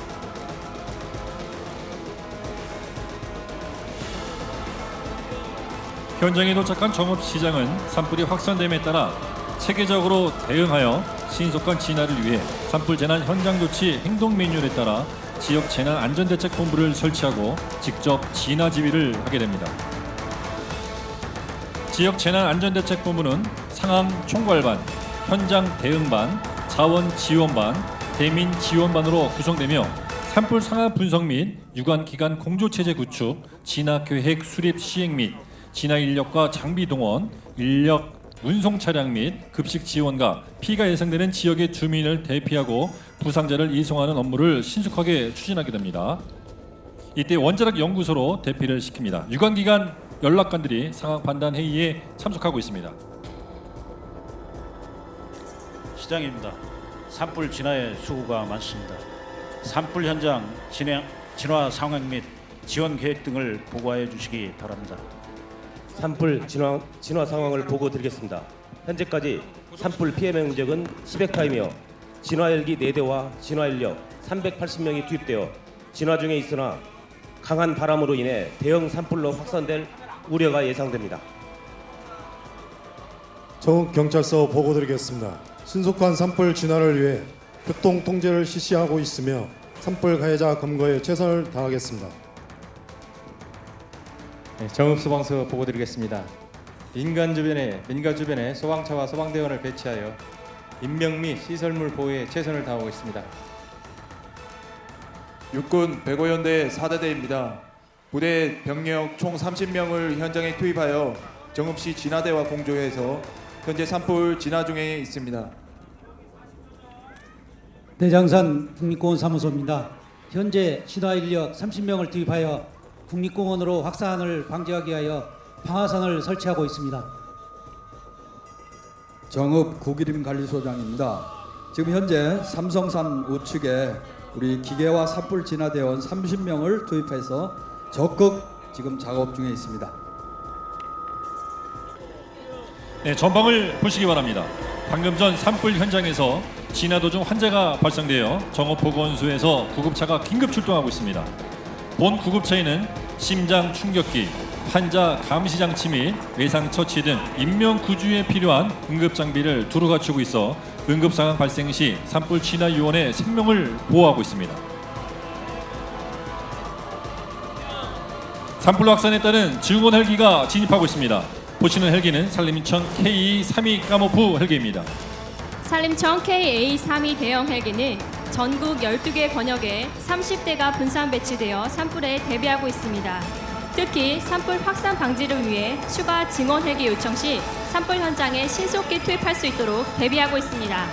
현장에 도착한 정읍시장은 산불이 확산됨에 따라 체계적으로 대응하여 신속한 진화를 위해 산불 재난 현장 조치 행동 매뉴얼에 따라 지역 재난 안전대책본부를 설치하고 직접 진화 지휘를 하게 됩니다. 지역 재난 안전대책본부는 상황 총괄반, 현장 대응반, 자원 지원반, 대민 지원반으로 구성되며 산불 상황 분석 및 유관 기관 공조 체제 구축, 진화 계획 수립 시행 및 진화 인력과 장비 동원, 인력 운송 차량 및 급식 지원과 피해가 예상되는 지역의 주민을 대피하고 부상자를 이송하는 업무를 신속하게 추진하게 됩니다. 이때 원자력 연구소로 대피를 시킵니다. 유관기관 연락관들이 상황 판단 회의에 참석하고 있습니다. 시장입니다. 산불 진화에 수고가 많습니다. 산불 현장 진화 상황 및 지원 계획 등을 보고하여 주시기 바랍니다. 산불 진화 상황을 보고 드리겠습니다. 현재까지 산불 피해 면적은 10헥타이며 진화 헬기 4대와 진화 인력 380명이 투입되어 진화 중에 있으나 강한 바람으로 인해 대형 산불로 확산될 우려가 예상됩니다. 정읍경찰서 보고 드리겠습니다. 신속한 산불 진화를 위해 교통 통제를 실시하고 있으며 산불 가해자 검거에 최선을 다하겠습니다. 정읍소방서 보고드리겠습니다. 민가 주변에 소방차와 소방대원을 배치하여 인명 및 시설물 보호에 최선을 다하고 있습니다. 육군 105연대 4대대입니다. 부대 병력 총 30명을 현장에 투입하여 정읍시 진화대와 공조해서 현재 산불 진화 중에 있습니다. 내장산 국립공원 사무소입니다. 현재 진화 인력 30명을 투입하여 국립공원으로 확산을 방지하기 위하여 방화선을 설치하고 있습니다. 정읍 구기림 관리소장입니다. 지금 현재 삼성산 우측에 우리 기계와 산불 진화대원 30명을 투입해서 적극 지금 작업 중에 있습니다. 네, 전방을 보시기 바랍니다. 방금 전 산불 현장에서 진화 도중 환자가 발생되어 정읍보건소에서 구급차가 긴급 출동하고 있습니다. 본 구급차에는 심장 충격기, 환자 감시 장치 및 외상 처치 등 인명 구조에 필요한 응급 장비를 두루 갖추고 있어 응급 상황 발생 시 산불 진화 요원의 생명을 보호하고 있습니다. 산불 확산에 따른 증원 헬기가 진입하고 있습니다. 보시는 헬기는 산림청 KE-32 까모프 헬기입니다. 산림청 KA-32 대형 헬기는 전국 12개 권역에 30대가 분산 배치되어 산불에 대비하고 있습니다. 특히 산불 확산 방지를 위해 추가 증원 헬기 요청 시 산불 현장에 신속히 투입할 수 있도록 대비하고 있습니다.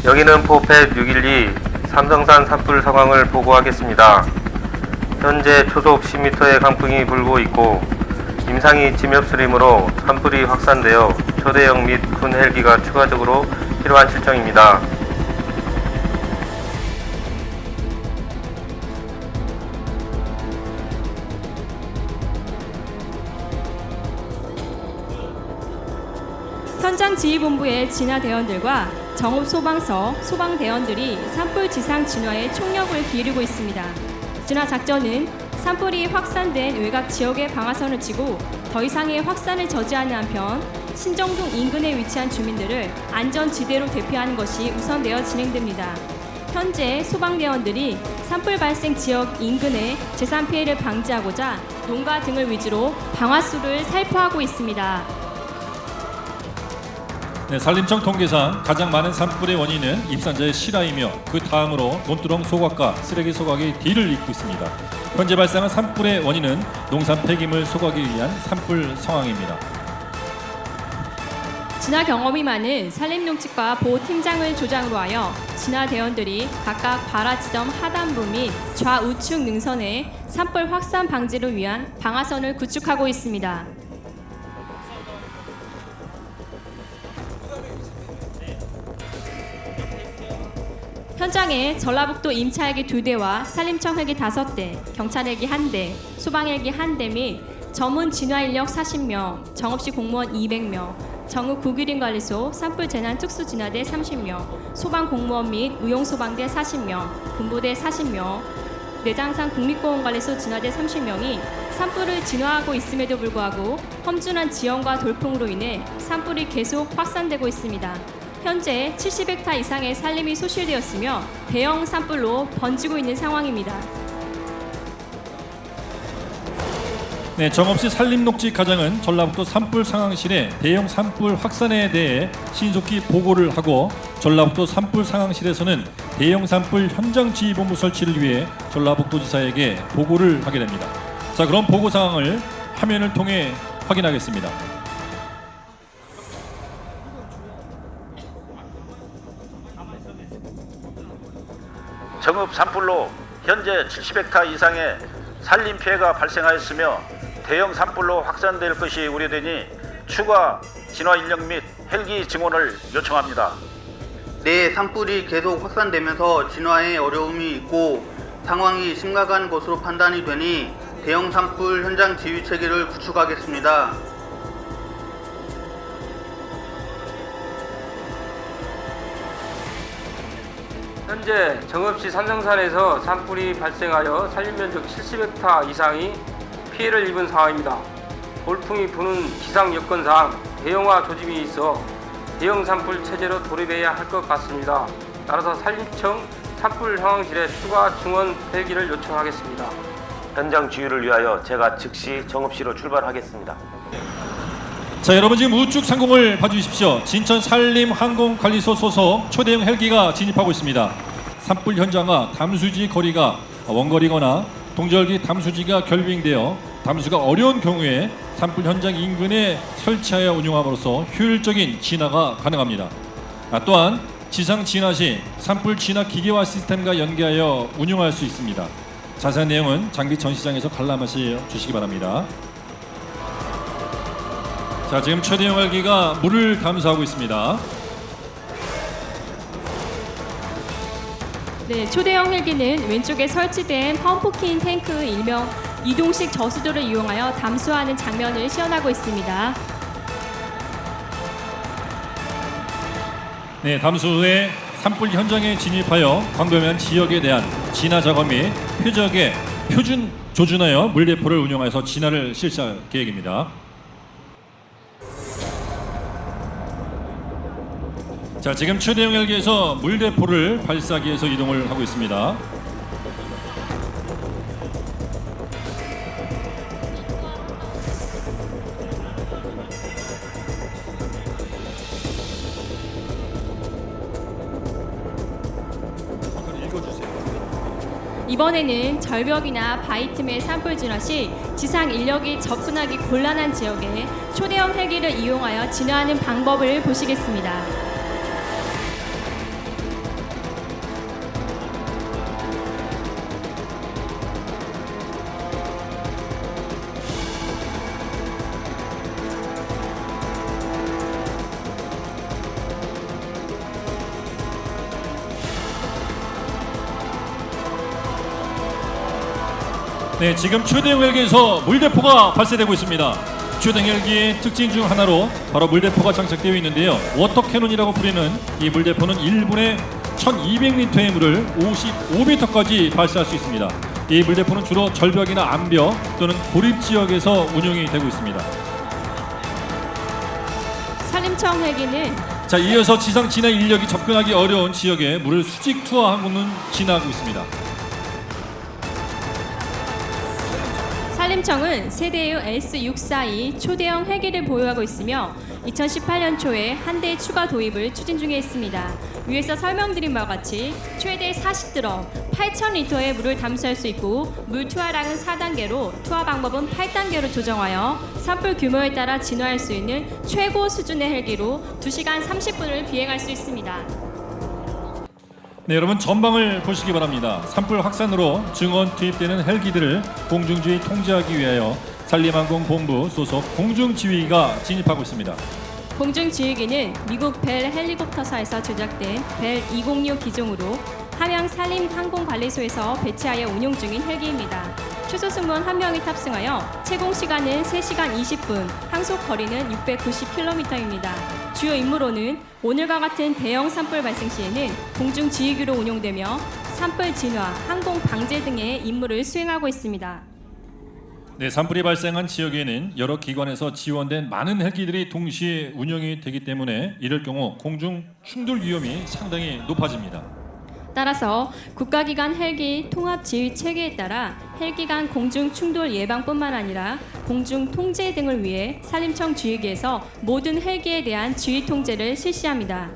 여기는 포펫 612 삼성산 산불 상황을 보고하겠습니다. 현재 초속 10m의 강풍이 불고 있고 임상이 짐없으므로 산불이 확산되어 초대형 및 군 헬기가 추가적으로 필요한 실정입니다. 현장 지휘본부의 진화대원들과 정읍소방서 소방대원들이 산불 지상 진화에 총력을 기울이고 있습니다. 진화 작전은 산불이 확산된 외곽 지역에 방화선을 치고 더 이상의 확산을 저지하는 한편 신정동 인근에 위치한 주민들을 안전지대로 대피하는 것이 우선되어 진행됩니다. 현재 소방대원들이 산불 발생 지역 인근의 재산 피해를 방지하고자 농가 등을 위주로 방화수를 살포하고 있습니다. 네, 산림청 통계상 가장 많은 산불의 원인은 입산자의 실화이며 그 다음으로 논두렁 소각과 쓰레기 소각이 뒤를 잇고 있습니다. 현재 발생한 산불의 원인은 농산 폐기물 소각에 의한 산불 상황입니다. 진화 경험이 많은 산림농축과 보호팀장을 조장으로 하여 진화 대원들이 각각 발화 지점 하단부 및 좌우측 능선에 산불 확산 방지를 위한 방화선을 구축하고 있습니다. 현장에 전라북도 임차 헬기 2대와 산림청 헬기 5대, 경찰 헬기 1대, 소방 헬기 1대 및 전문 진화 인력 40명, 정읍시 공무원 200명, 정읍 구기림관리소 산불 재난 특수진화대 30명, 소방 공무원 및 의용소방대 40명, 군부대 40명, 내장산 국립공원관리소 진화대 30명이 산불을 진화하고 있음에도 불구하고 험준한 지형과 돌풍으로 인해 산불이 계속 확산되고 있습니다. 현재 70헥타 이상의 산림이 소실되었으며 대형 산불로 번지고 있는 상황입니다. 네, 정읍시 산림녹지 가장은 전라북도 산불 상황실에 대형 산불 확산에 대해 신속히 보고를 하고 전라북도 산불 상황실에서는 대형 산불 현장 지휘본부 설치를 위해 전라북도지사에게 보고를 하게 됩니다. 자, 그럼 보고 상황을 화면을 통해 확인하겠습니다. 정읍 산불로 현재 70헥타 이상의 산림 피해가 발생하였으며 대형 산불로 확산될 것이 우려되니 추가 진화 인력 및 헬기 증원을 요청합니다. 내 산불이 계속 확산되면서 진화에 어려움이 있고 상황이 심각한 것으로 판단이 되니 대형 산불 현장 지휘 체계를 구축하겠습니다. 현재 정읍시 삼성산에서 산불이 발생하여 산림면적 70헥타 이상이 피해를 입은 상황입니다. 돌풍이 부는 기상 여건상 대형화 조짐이 있어 대형 산불 체제로 돌입해야 할 것 같습니다. 따라서 산림청 산불 상황실에 추가 증원 헬기를 요청하겠습니다. 현장 지휘를 위하여 제가 즉시 정읍시로 출발하겠습니다. 자, 여러분 지금 우측 상공을 봐주십시오. 진천 산림항공관리소 소속 초대형 헬기가 진입하고 있습니다. 산불 현장과 담수지 거리가 원거리거나 동절기 담수지가 결빙되어 담수가 어려운 경우에 산불 현장 인근에 설치하여 운용함으로써 효율적인 진화가 가능합니다. 또한 지상 진화 시 산불 진화 기계화 시스템과 연계하여 운용할 수 있습니다. 자세한 내용은 장비 전시장에서 관람하시 주시기 바랍니다. 자, 지금 최대형 헬기가 물을 감수하고 있습니다. 네, 초대형 헬기는 왼쪽에 설치된 펌프킨 탱크 일명 이동식 저수도를 이용하여 담수하는 장면을 시연하고 있습니다. 네, 담수 후에 산불 현장에 진입하여 광범위한 지역에 대한 진화 작업 및 표적에 표준 조준하여 물대포를 운용해서 진화를 실시할 계획입니다. 자, 지금 최대형 헬기에서 물대포를 발사하기 위해서 이동을 하고 있습니다. 이번에는 절벽이나 바위 틈의 산불 진화 시 지상 인력이 접근하기 곤란한 지역에 초대형 헬기를 이용하여 진화하는 방법을 보시겠습니다. 네, 지금 초대형 헬기에서 물대포가 발사되고 있습니다. 초대형 헬기의 특징 중 하나로 바로 물대포가 장착되어 있는데요. 워터 캐논이라고 부르는 이 물대포는 1분에 1200리터의 물을 55m까지 발사할 수 있습니다. 이 물대포는 주로 절벽이나 암벽 또는 고립 지역에서 운용이 되고 있습니다. 산림청 헬기는 자, 이어서 지상 진화 인력이 접근하기 어려운 지역에 물을 수직 투하하고는 진화하고 있습니다. 산림청은 세대의 S642 초대형 헬기를 보유하고 있으며 2018년 초에 한 대 추가 도입을 추진 중에 있습니다. 위에서 설명드린 바와 같이 최대 40드럼 8,000리터의 물을 담수할 수 있고 물 투하량은 4단계로 투하 방법은 8단계로 조정하여 산불 규모에 따라 진화할 수 있는 최고 수준의 헬기로 2시간 30분을 비행할 수 있습니다. 네, 여러분 전방을 보시기 바랍니다. 산불 확산으로 증원 투입되는 헬기들을 공중지휘 통제하기 위하여 산림항공본부 소속 공중지휘기가 진입하고 있습니다. 공중지휘기는 미국 벨 헬리콥터사에서 제작된 벨 206 기종으로 함양 산림항공관리소에서 배치하여 운용 중인 헬기입니다. 최소 승무원 1명이 탑승하여 채공 시간은 3시간 20분, 항속 거리는 690km입니다. 주요 임무로는 오늘과 같은 대형 산불 발생 시에는 공중지휘기로 운용되며 산불 진화, 항공 방제 등의 임무를 수행하고 있습니다. 네, 산불이 발생한 지역에는 여러 기관에서 지원된 많은 헬기들이 동시에 운영이 되기 때문에 이럴 경우 공중 충돌 위험이 상당히 높아집니다. 따라서 국가기관 헬기 통합 지휘 체계에 따라 헬기 간 공중 충돌 예방뿐만 아니라 공중 통제 등을 위해 산림청 지휘기에서 모든 헬기에 대한 지휘 통제를 실시합니다.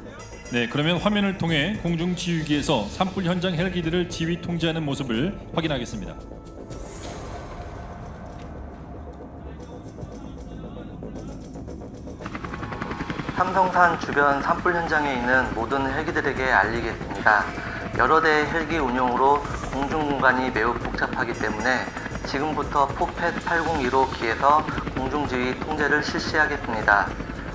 네, 그러면 화면을 통해 공중 지휘기에서 산불 현장 헬기들을 지휘 통제하는 모습을 확인하겠습니다. 삼성산 주변 산불 현장에 있는 모든 헬기들에게 알리겠습니다. 여러 대의 헬기 운용으로 공중 공간이 매우 복잡하기 때문에 지금부터 포펫 802로 기에서 공중지휘 통제를 실시하겠습니다.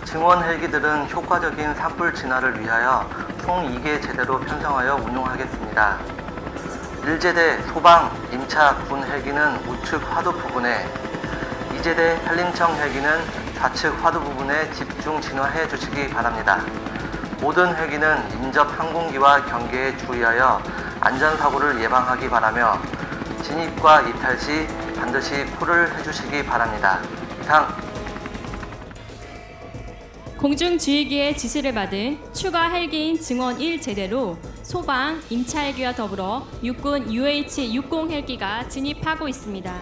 증원 헬기들은 효과적인 산불 진화를 위하여 총 2개 제대로 편성하여 운용하겠습니다. 1제대 소방, 임차, 군 헬기는 우측 화두 부분에, 2제대 산림청 헬기는 좌측 화두 부분에 집중 진화해 주시기 바랍니다. 모든 헬기는 인접 항공기와 경계에 주의하여 안전사고를 예방하기 바라며 진입과 이탈 시 반드시 콜을 해주시기 바랍니다. 이상. 공중지휘기의 지시를 받은 추가 헬기인 증원 1제대로 소방, 임차 헬기와 더불어 육군 UH-60 헬기가 진입하고 있습니다.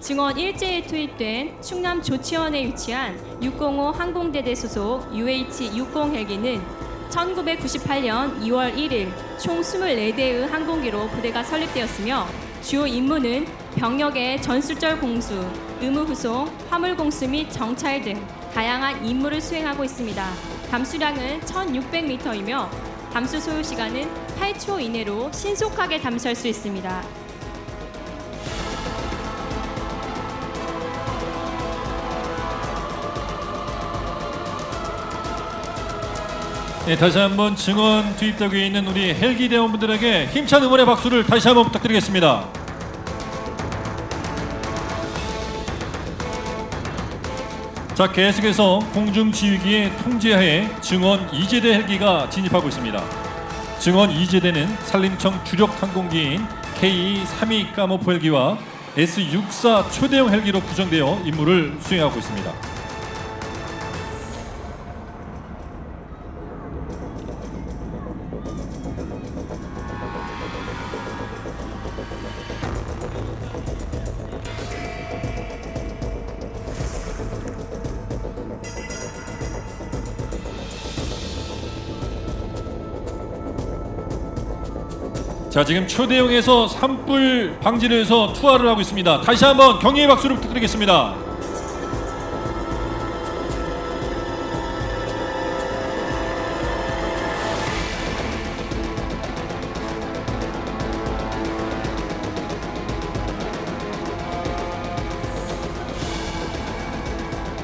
증원 1제에 투입된 충남 조치원에 위치한 605 항공대대 소속 UH-60 헬기는 1998년 2월 1일 총 24대의 항공기로 부대가 설립되었으며 주요 임무는 병력의 전술절 공수, 의무 후송, 화물 공수 및 정찰 등 다양한 임무를 수행하고 있습니다. 담수량은 1,600m이며 담수 소요 시간은 8초 이내로 신속하게 담수할 수 있습니다. 네, 다시 한번 증원 투입되고 있는 우리 헬기 대원분들에게 힘찬 응원의 박수를 다시 한번 부탁드리겠습니다. 자, 계속해서 공중지휘기의 통제하에 증원 2제대 헬기가 진입하고 있습니다. 증원 2제대는 산림청 주력 항공기인 K-32 까모프 헬기와 S-64 초대형 헬기로 구성되어 임무를 수행하고 있습니다. 자, 지금 초대형에서 산불 방지를 위해서 투하를 하고 있습니다. 다시 한번 격려의 박수를 부탁드리겠습니다.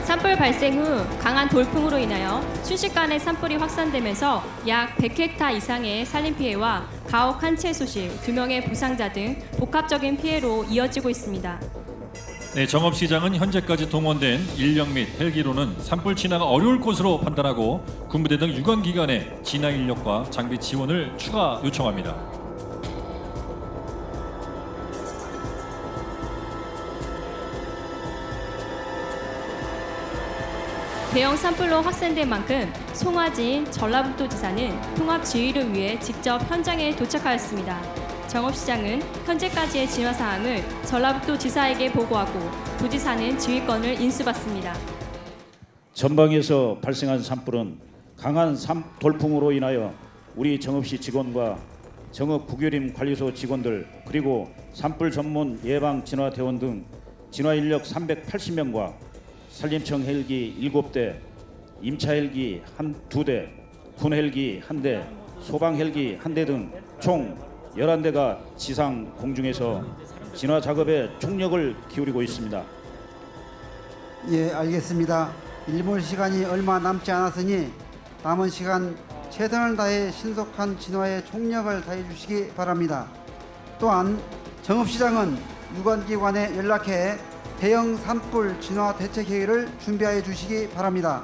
산불 발생 후 강한 돌풍으로 인하여 순식간에 산불이 확산되면서 약 100헥타 이상의 산림 피해와 가옥 한 채 소실, 2명의 부상자 등 복합적인 피해로 이어지고 있습니다. 네, 정업시장은 현재까지 동원된 인력 및 헬기로는 산불 진화가 어려울 것으로 판단하고 군부대 등 유관기관의 진화 인력과 장비 지원을 추가 요청합니다. 대형 산불로 확산된 만큼 송화진 전라북도지사는 통합 지휘를 위해 직접 현장에 도착하였습니다. 정업시장은 현재까지의 진화 사항을 전라북도지사에게 보고하고 도지사는 지휘권을 인수받습니다. 전방에서 발생한 산불은 강한 돌풍으로 인하여 우리 정읍시 직원과 정읍 국유림 관리소 직원들 그리고 산불 전문 예방 진화 대원 등 진화 인력 380명과 산림청 헬기 7대, 임차 헬기 2대, 군 헬기 1대, 소방 헬기 1대 등 총 11대가 지상 공중에서 진화 작업에 총력을 기울이고 있습니다. 예, 알겠습니다. 일몰 시간이 얼마 남지 않았으니 남은 시간 최선을 다해 신속한 진화에 총력을 다해 주시기 바랍니다. 또한 정읍시장은 유관기관에 연락해 대형 산불 진화 대책 회의를 준비하여 주시기 바랍니다.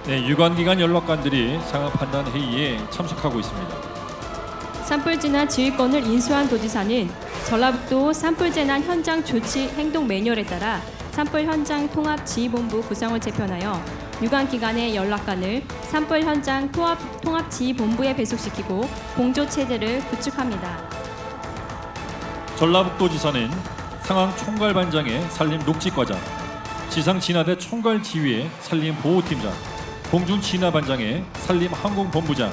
네, 유관기관 연락관들이 상황 판단 회의에 참석하고 있습니다. 산불 진화 지휘권을 인수한 도지사는 전라북도 산불 재난 현장 조치 행동 매뉴얼에 따라 산불 현장 통합 지휘본부 구성을 재편하여 유관기관의 연락관을 산불 현장 통합 지휘본부에 배속시키고 공조 체제를 구축합니다. 전라북도지사는 상황 총괄반장의 산림 녹지과장, 지상 진화대 총괄 지휘의 산림 보호팀장, 공중 진화반장의 산림 항공본부장,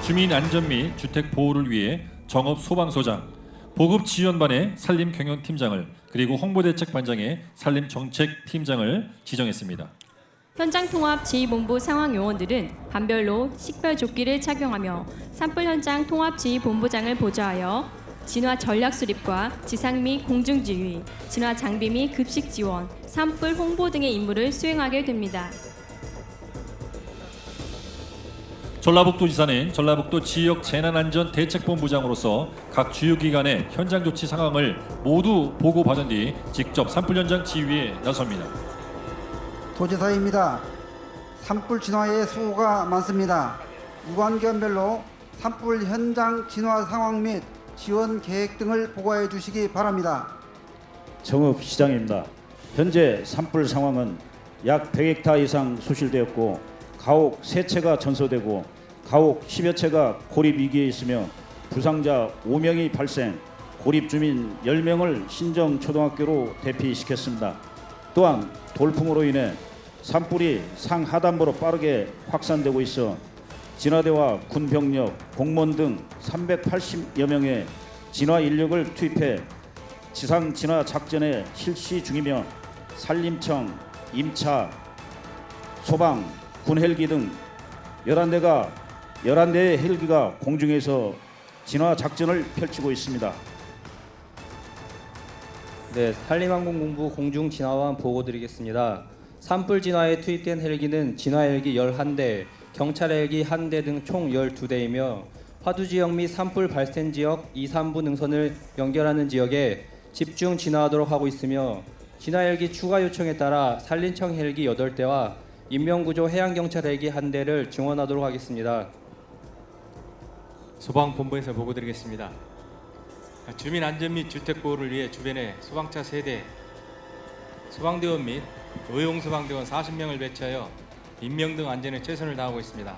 주민 안전 및 주택 보호를 위해 정업 소방소장, 보급 지원반의 산림 경영팀장을 그리고 홍보대책반장의 산림 정책팀장을 지정했습니다. 현장 통합 지휘본부 상황 요원들은 반별로 식별조끼를 착용하며 산불 현장 통합 지휘본부장을 보좌하여 진화 전략 수립과 지상 및 공중 지휘, 진화 장비 및 급식 지원, 산불 홍보 등의 임무를 수행하게 됩니다. 전라북도지사는 전라북도 지역 재난안전대책본부장으로서 각 주요 기관의 현장 조치 상황을 모두 보고받은 뒤 직접 산불 현장 지휘에 나섭니다. 도지사입니다. 산불 진화에 수고가 많습니다. 유관기관별로 산불 현장 진화 상황 및 지원 계획 등을 보고해 주시기 바랍니다. 정읍시장입니다. 현재 산불 상황은 약 100헥타 이상 소실되었고 가옥 3채가 전소되고 가옥 10여 채가 고립 위기에 있으며 부상자 5명이 발생, 고립 주민 10명을 신정초등학교로 대피시켰습니다. 또한 돌풍으로 인해 산불이 상하단부로 빠르게 확산되고 있어 진화대와 군병력, 공무원 등 380여 명의 진화 인력을 투입해 지상 진화 작전에 실시 중이며 산림청, 임차, 소방, 군 헬기 등 11대의 헬기가 공중에서 진화 작전을 펼치고 있습니다. 네, 산림항공본부 공중 진화원 보고 드리겠습니다. 산불 진화에 투입된 헬기는 진화 헬기 11대, 경찰 헬기 1대 등 총 12대이며 화두 지역 및 산불 발생 지역 2, 3부 능선을 연결하는 지역에 집중 진화하도록 하고 있으며 진화 헬기 추가 요청에 따라 산림청 헬기 8대와 인명구조 해양경찰 헬기 1대를 증원하도록 하겠습니다. 소방본부에서 보고드리겠습니다. 주민 안전 및 주택 보호를 위해 주변에 소방차 3대, 소방대원 및 의용 소방대원 40명을 배치하여 인명 등 안전에 최선을 다하고 있습니다.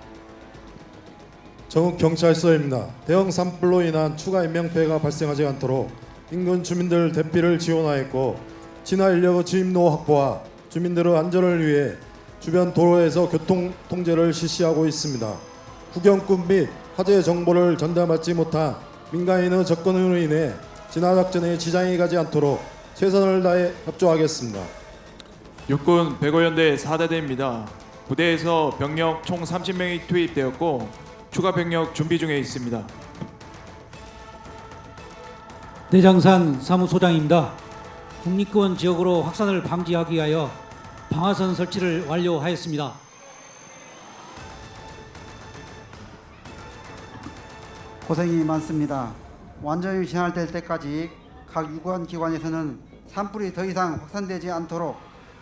정읍경찰서입니다. 대형 산불로 인한 추가 인명피해가 발생하지 않도록 인근 주민들 대피를 지원하였고 진화 인력의 주임로 확보와 주민들의 안전을 위해 주변 도로에서 교통 통제를 실시하고 있습니다. 구경꾼 및 화재 정보를 전달받지 못한 민간인의 접근으로 인해 진화 작전에 지장이 가지 않도록 최선을 다해 협조하겠습니다. 육군 105연대 4대대입니다. 부대에서 병력 총 30명이 투입되었고 추가 병력 준비 중에 있습니다. 내장산 사무소장입니다. 국립공원 지역으로 확산을 방지하기 위하여 방화선 설치를 완료하였습니다. 고생이 많습니다. 완전히 진화될 때까지 각 유관기관에서는 산불이 더 이상 확산되지 않도록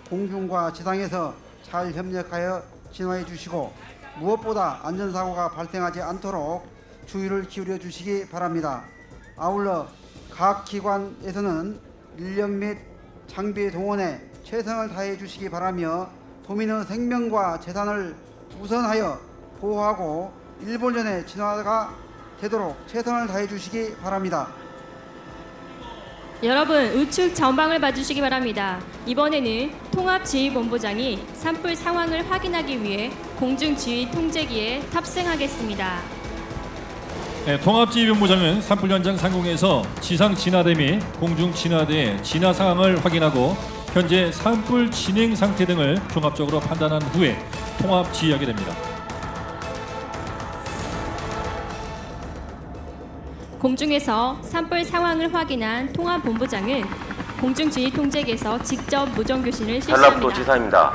공중과 지상에서 잘 협력하여 진화해 주시고 무엇보다 안전사고가 발생하지 않도록 주의를 기울여 주시기 바랍니다. 아울러 각 기관에서는 인력 및 장비 동원에 최선을 다해 주시기 바라며 도민의 생명과 재산을 우선하여 보호하고 일본전의 진화가 되도록 최선을 다해 주시기 바랍니다. 여러분 우측 전방을 봐주시기 바랍니다. 이번에는 통합지휘본부장이 산불 상황을 확인하기 위해 공중지휘 통제기에 탑승하겠습니다. 네, 통합지휘본부장은 산불 현장 상공에서 지상 진화대 및 공중 진화대의 진화 상황을 확인하고 현재 산불 진행 상태 등을 종합적으로 판단한 후에 통합지휘하게 됩니다. 공중에서 산불 상황을 확인한 통합본부장은 공중지휘 통제기에서 직접 무전교신을 실시합니다. 전라북도 지사입니다.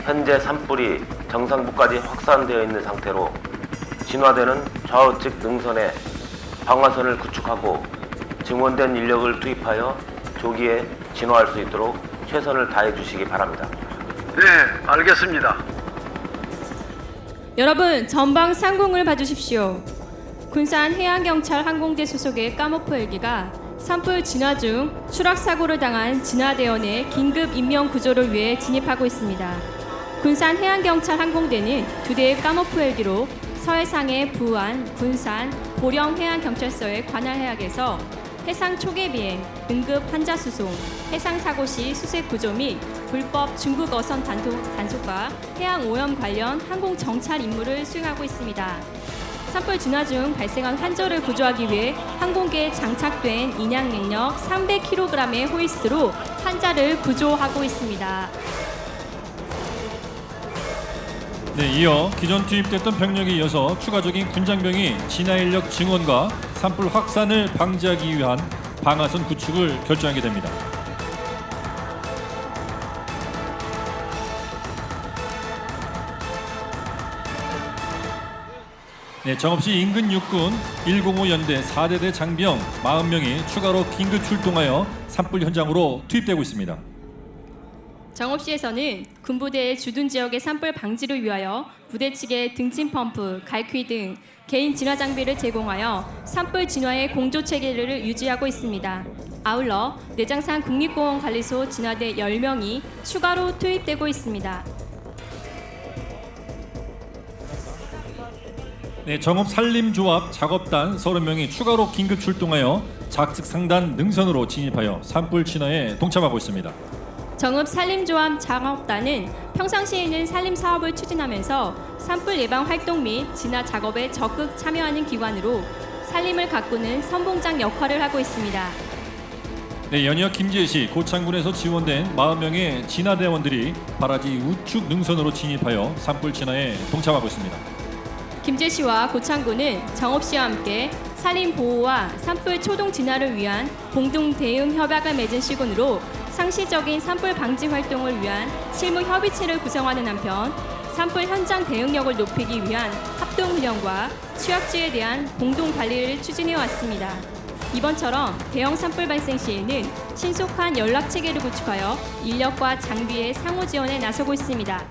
현재 산불이 정상부까지 확산되어 있는 상태로 진화대는 좌우측 능선에 방화선을 구축하고 증원된 인력을 투입하여 조기에 진화할 수 있도록 최선을 다해 주시기 바랍니다. 네, 알겠습니다. 여러분 전방 상공을 봐주십시오. 군산 해양경찰 항공대 소속의 까모프 헬기가 산불 진화 중 추락사고를 당한 진화대원의 긴급 인명 구조를 위해 진입하고 있습니다. 군산 해양경찰 항공대는 2대의 까모프 헬기로 서해상의 부안, 군산, 보령 해양경찰서의 관할 해역에서 해상 초계 비행, 응급 환자 수송, 해상 사고 시 수색 구조 및 불법 중국 어선 단속과 해양 오염 관련 항공 정찰 임무를 수행하고 있습니다. 산불 진화 중 발생한 환자를 구조하기 위해 항공기에 장착된 인양 능력 300kg의 호이스트로 환자를 구조하고 있습니다. 네, 이어 기존 투입됐던 병력에 이어서 추가적인 군장병이 진화 인력 증원과 산불 확산을 방지하기 위한 방화선 구축을 결정하게 됩니다. 네, 정읍시 인근 육군 105연대 4대대 장병 40명이 추가로 긴급 출동하여 산불 현장으로 투입되고 있습니다. 정읍시에서는 군부대의 주둔 지역의 산불 방지를 위하여 부대 측에 등짐 펌프, 갈퀴 등 개인 진화 장비를 제공하여 산불 진화의 공조 체계를 유지하고 있습니다. 아울러 내장산 국립공원 관리소 진화대 10명이 추가로 투입되고 있습니다. 네, 정읍 산림조합 작업단 30명이 추가로 긴급 출동하여 작측 상단 능선으로 진입하여 산불 진화에 동참하고 있습니다. 정읍산림조합 작업단은 평상시에는 산림 사업을 추진하면서 산불 예방 활동 및 진화 작업에 적극 참여하는 기관으로 산림을 가꾸는 선봉장 역할을 하고 있습니다. 네, 연이어 김제시 고창군에서 지원된 40명의 진화대원들이 바라지 우측 능선으로 진입하여 산불 진화에 동참하고 있습니다. 김제시와 고창군은 정읍시와 함께 산림 보호와 산불 초동 진화를 위한 공동 대응 협약을 맺은 시군으로 상시적인 산불 방지 활동을 위한 실무 협의체를 구성하는 한편 산불 현장 대응력을 높이기 위한 합동훈련과 취약지에 대한 공동 관리를 추진해 왔습니다. 이번처럼 대형 산불 발생 시에는 신속한 연락 체계를 구축하여 인력과 장비의 상호 지원에 나서고 있습니다.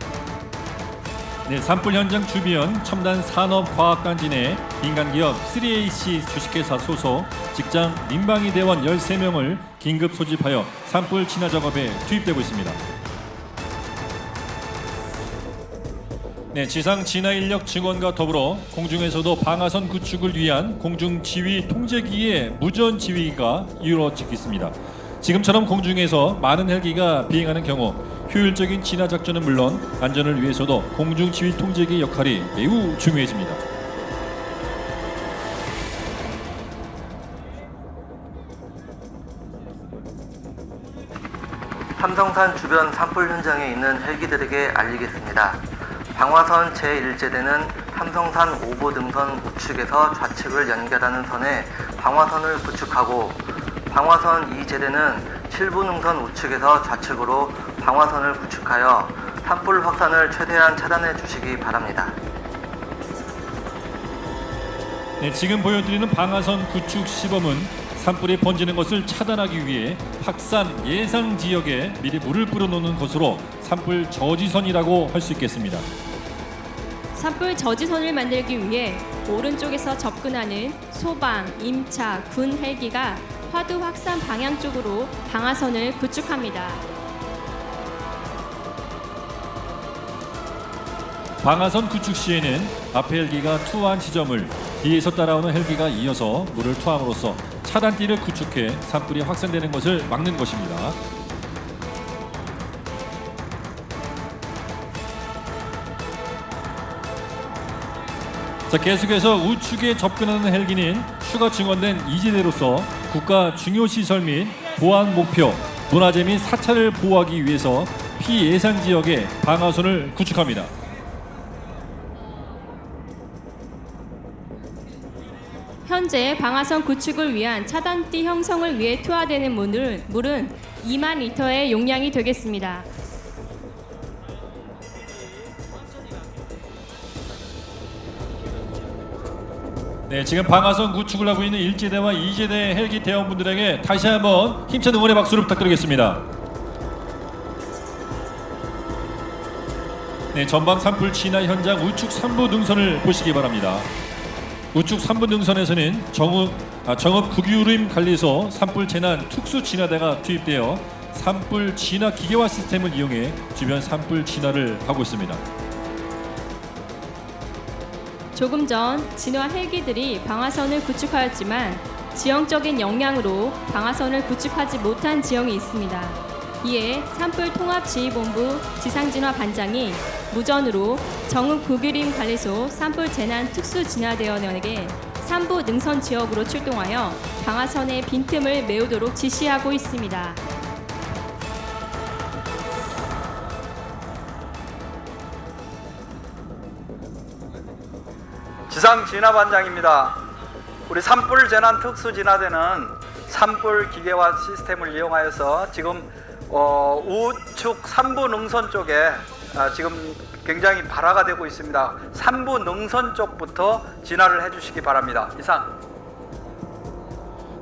네, 산불 현장 주변 첨단 산업과학관지 내 민간기업 3AC 주식회사 소속 직장 민방위 대원 13명을 긴급 소집하여 산불 진화 작업에 투입되고 있습니다. 네, 지상 진화 인력 증원과 더불어 공중에서도 방화선 구축을 위한 공중 지휘 통제기의 무전 지휘가 이루어지고 있습니다. 지금처럼 공중에서 많은 헬기가 비행하는 경우 효율적인 진화 작전은 물론 안전을 위해서도 공중 지휘 통제기 역할이 매우 중요해집니다. 삼성산 주변 산불 현장에 있는 헬기들에게 알리겠습니다. 방화선 제1제대는 삼성산 5부 등선 우측에서 좌측을 연결하는 선에 방화선을 구축하고 방화선 2제대는 7부 능선 우측에서 좌측으로 방화선을 구축하여 산불 확산을 최대한 차단해 주시기 바랍니다. 네, 지금 보여드리는 방화선 구축 시범은 산불이 번지는 것을 차단하기 위해 확산 예상 지역에 미리 물을 뿌려놓는 것으로 산불 저지선이라고 할 수 있겠습니다. 산불 저지선을 만들기 위해 오른쪽에서 접근하는 소방, 임차, 군 헬기가 화두 확산 방향 쪽으로 방화선을 구축합니다. 방화선 구축 시에는 앞에 헬기가 투하한 지점을 뒤에서 따라오는 헬기가 이어서 물을 투함으로써 차단띠를 구축해 산불이 확산되는 것을 막는 것입니다. 자, 계속해서 우측에 접근하는 헬기는 추가 증원된 2제대로서 국가 중요시설 및 보안 목표, 문화재 및 사찰을 보호하기 위해서 피예상 지역에 방화선을 구축합니다. 현재 방화선 구축을 위한 차단띠 형성을 위해 투하되는 물은 2만 리터의 용량이 되겠습니다. 네, 지금 방화선 구축을 하고 있는 1제대와 2제대 헬기 대원분들에게 다시 한번 힘찬 응원의 박수를 부탁드리겠습니다. 네, 전방 산불 진화 현장 우측 3부 능선을 보시기 바랍니다. 우측 3부 능선에서는 정읍 국유림 관리소 산불 재난 특수 진화대가 투입되어 산불 진화 기계화 시스템을 이용해 주변 산불 진화를 하고 있습니다. 조금 전 진화 헬기들이 방화선을 구축하였지만 지형적인 역량으로 방화선을 구축하지 못한 지형이 있습니다. 이에 산불통합지휘본부 지상진화 반장이 무전으로 정읍 국유림 관리소 산불 재난 특수진화대원에게 3부 능선 지역으로 출동하여 방화선의 빈틈을 메우도록 지시하고 있습니다. 지상진화반장입니다. 우리 산불 재난 특수진화대는 산불 기계화 시스템을 이용하여서 지금 우측 3부 능선 쪽에 지금 굉장히 발화가 되고 있습니다. 3부 능선 쪽부터 진화를 해주시기 바랍니다. 이상.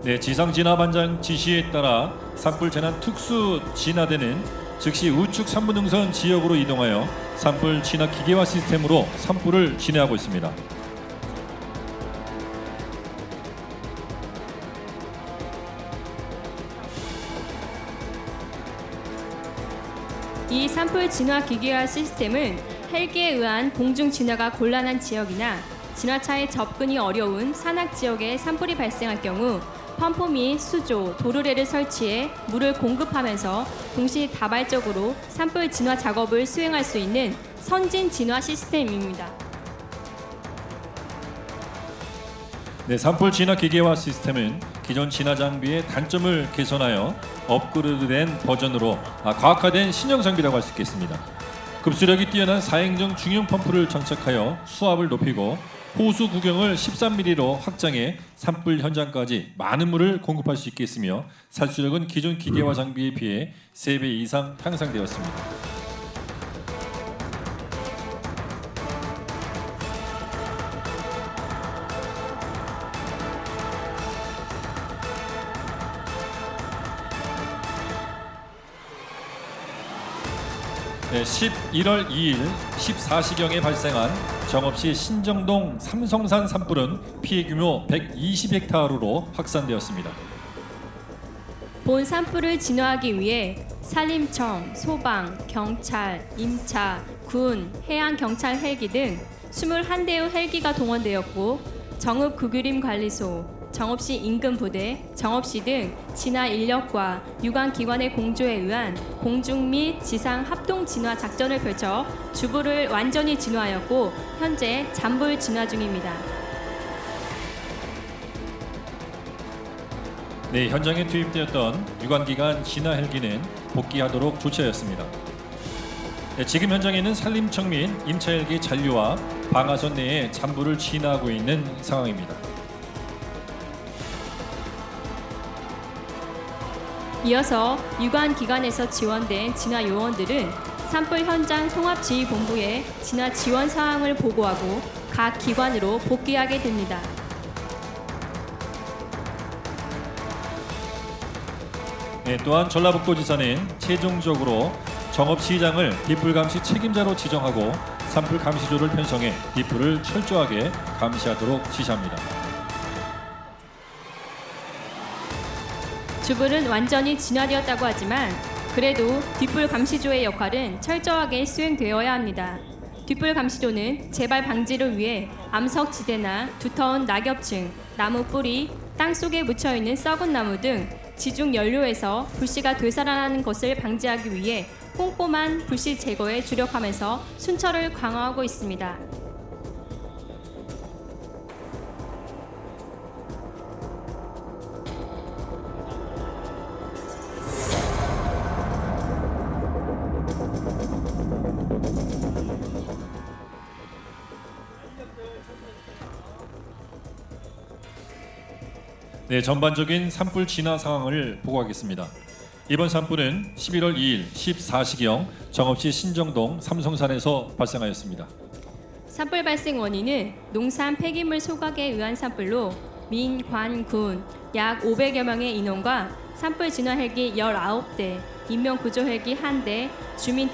네, 지상진화반장 지시에 따라 산불 재난 특수 진화대는 즉시 우측 3부 능선 지역으로 이동하여 산불 진화 기계화 시스템으로 산불을 진화하고 있습니다. 이 산불 진화 기계화 시스템은 헬기에 의한 공중 진화가 곤란한 지역이나 진화차에 접근이 어려운 산악 지역에 산불이 발생할 경우 펌프 및 수조, 도르래를 설치해 물을 공급하면서 동시다발적으로 산불 진화 작업을 수행할 수 있는 선진 진화 시스템입니다. 네, 산불 진화 기계화 시스템은 기존 진화 장비의 단점을 개선하여 업그레이드된 버전으로 과학화된 신형 장비라고 할 수 있겠습니다. 급수력이 뛰어난 4행정 중형 펌프를 장착하여 수압을 높이고 호수 구경을 13mm로 확장해 산불 현장까지 많은 물을 공급할 수 있게 했으며 살수력은 기존 기계화 장비에 비해 3배 이상 향상되었습니다. 네, 11월 2일 14시경에 발생한 정읍시 신정동 삼성산 산불은 피해 규모 120헥타르로 확산되었습니다. 본 산불을 진화하기 위해 산림청, 소방, 경찰, 임차, 군, 해양경찰 헬기 등 21대의 헬기가 동원되었고 정읍 구규림관리소, 정읍시 인근부대, 정읍시 등 진화 인력과 유관기관의 공조에 의한 공중 및 지상 합동 진화 작전을 펼쳐 주부를 완전히 진화하였고 현재 잔불 진화 중입니다. 네, 현장에 투입되었던 유관기관 진화 헬기는 복귀하도록 조치하였습니다. 네, 지금 현장에는 산림청 및 임차 헬기 잔류와 방화선 내에 잔불을 진화하고 있는 상황입니다. 이어서 유관기관에서 지원된 진화 요원들은 산불 현장 통합지휘본부에 진화 지원 사항을 보고하고 각 기관으로 복귀하게 됩니다. 네, 또한 전라북도지사는 최종적으로 정읍시장을 뒷불 감시 책임자로 지정하고 산불 감시조를 편성해 뒷불을 철저하게 감시하도록 지시합니다. 주불은 완전히 진화되었다고 하지만 그래도 뒷불 감시조의 역할은 철저하게 수행되어야 합니다. 뒷불 감시조는 재발 방지를 위해 암석지대나 두터운 낙엽층, 나무 뿌리, 땅속에 묻혀있는 썩은 나무 등 지중 연료에서 불씨가 되살아나는 것을 방지하기 위해 꼼꼼한 불씨 제거에 주력하면서 순찰을 강화하고 있습니다. 네, 전반적인 산불 진화 상황을 보고하겠습니다. 이번 산불은 11월 2일 14시경 정읍시 신정동 삼성산에서 발생하였습니다. 산불 발생 원인은 농산 폐기물 소각에 의한 산불로 민, 관, 군 약 500여 명의 인원과 산불 진화 헬기 19대, 인명구조 헬기 1대, 주민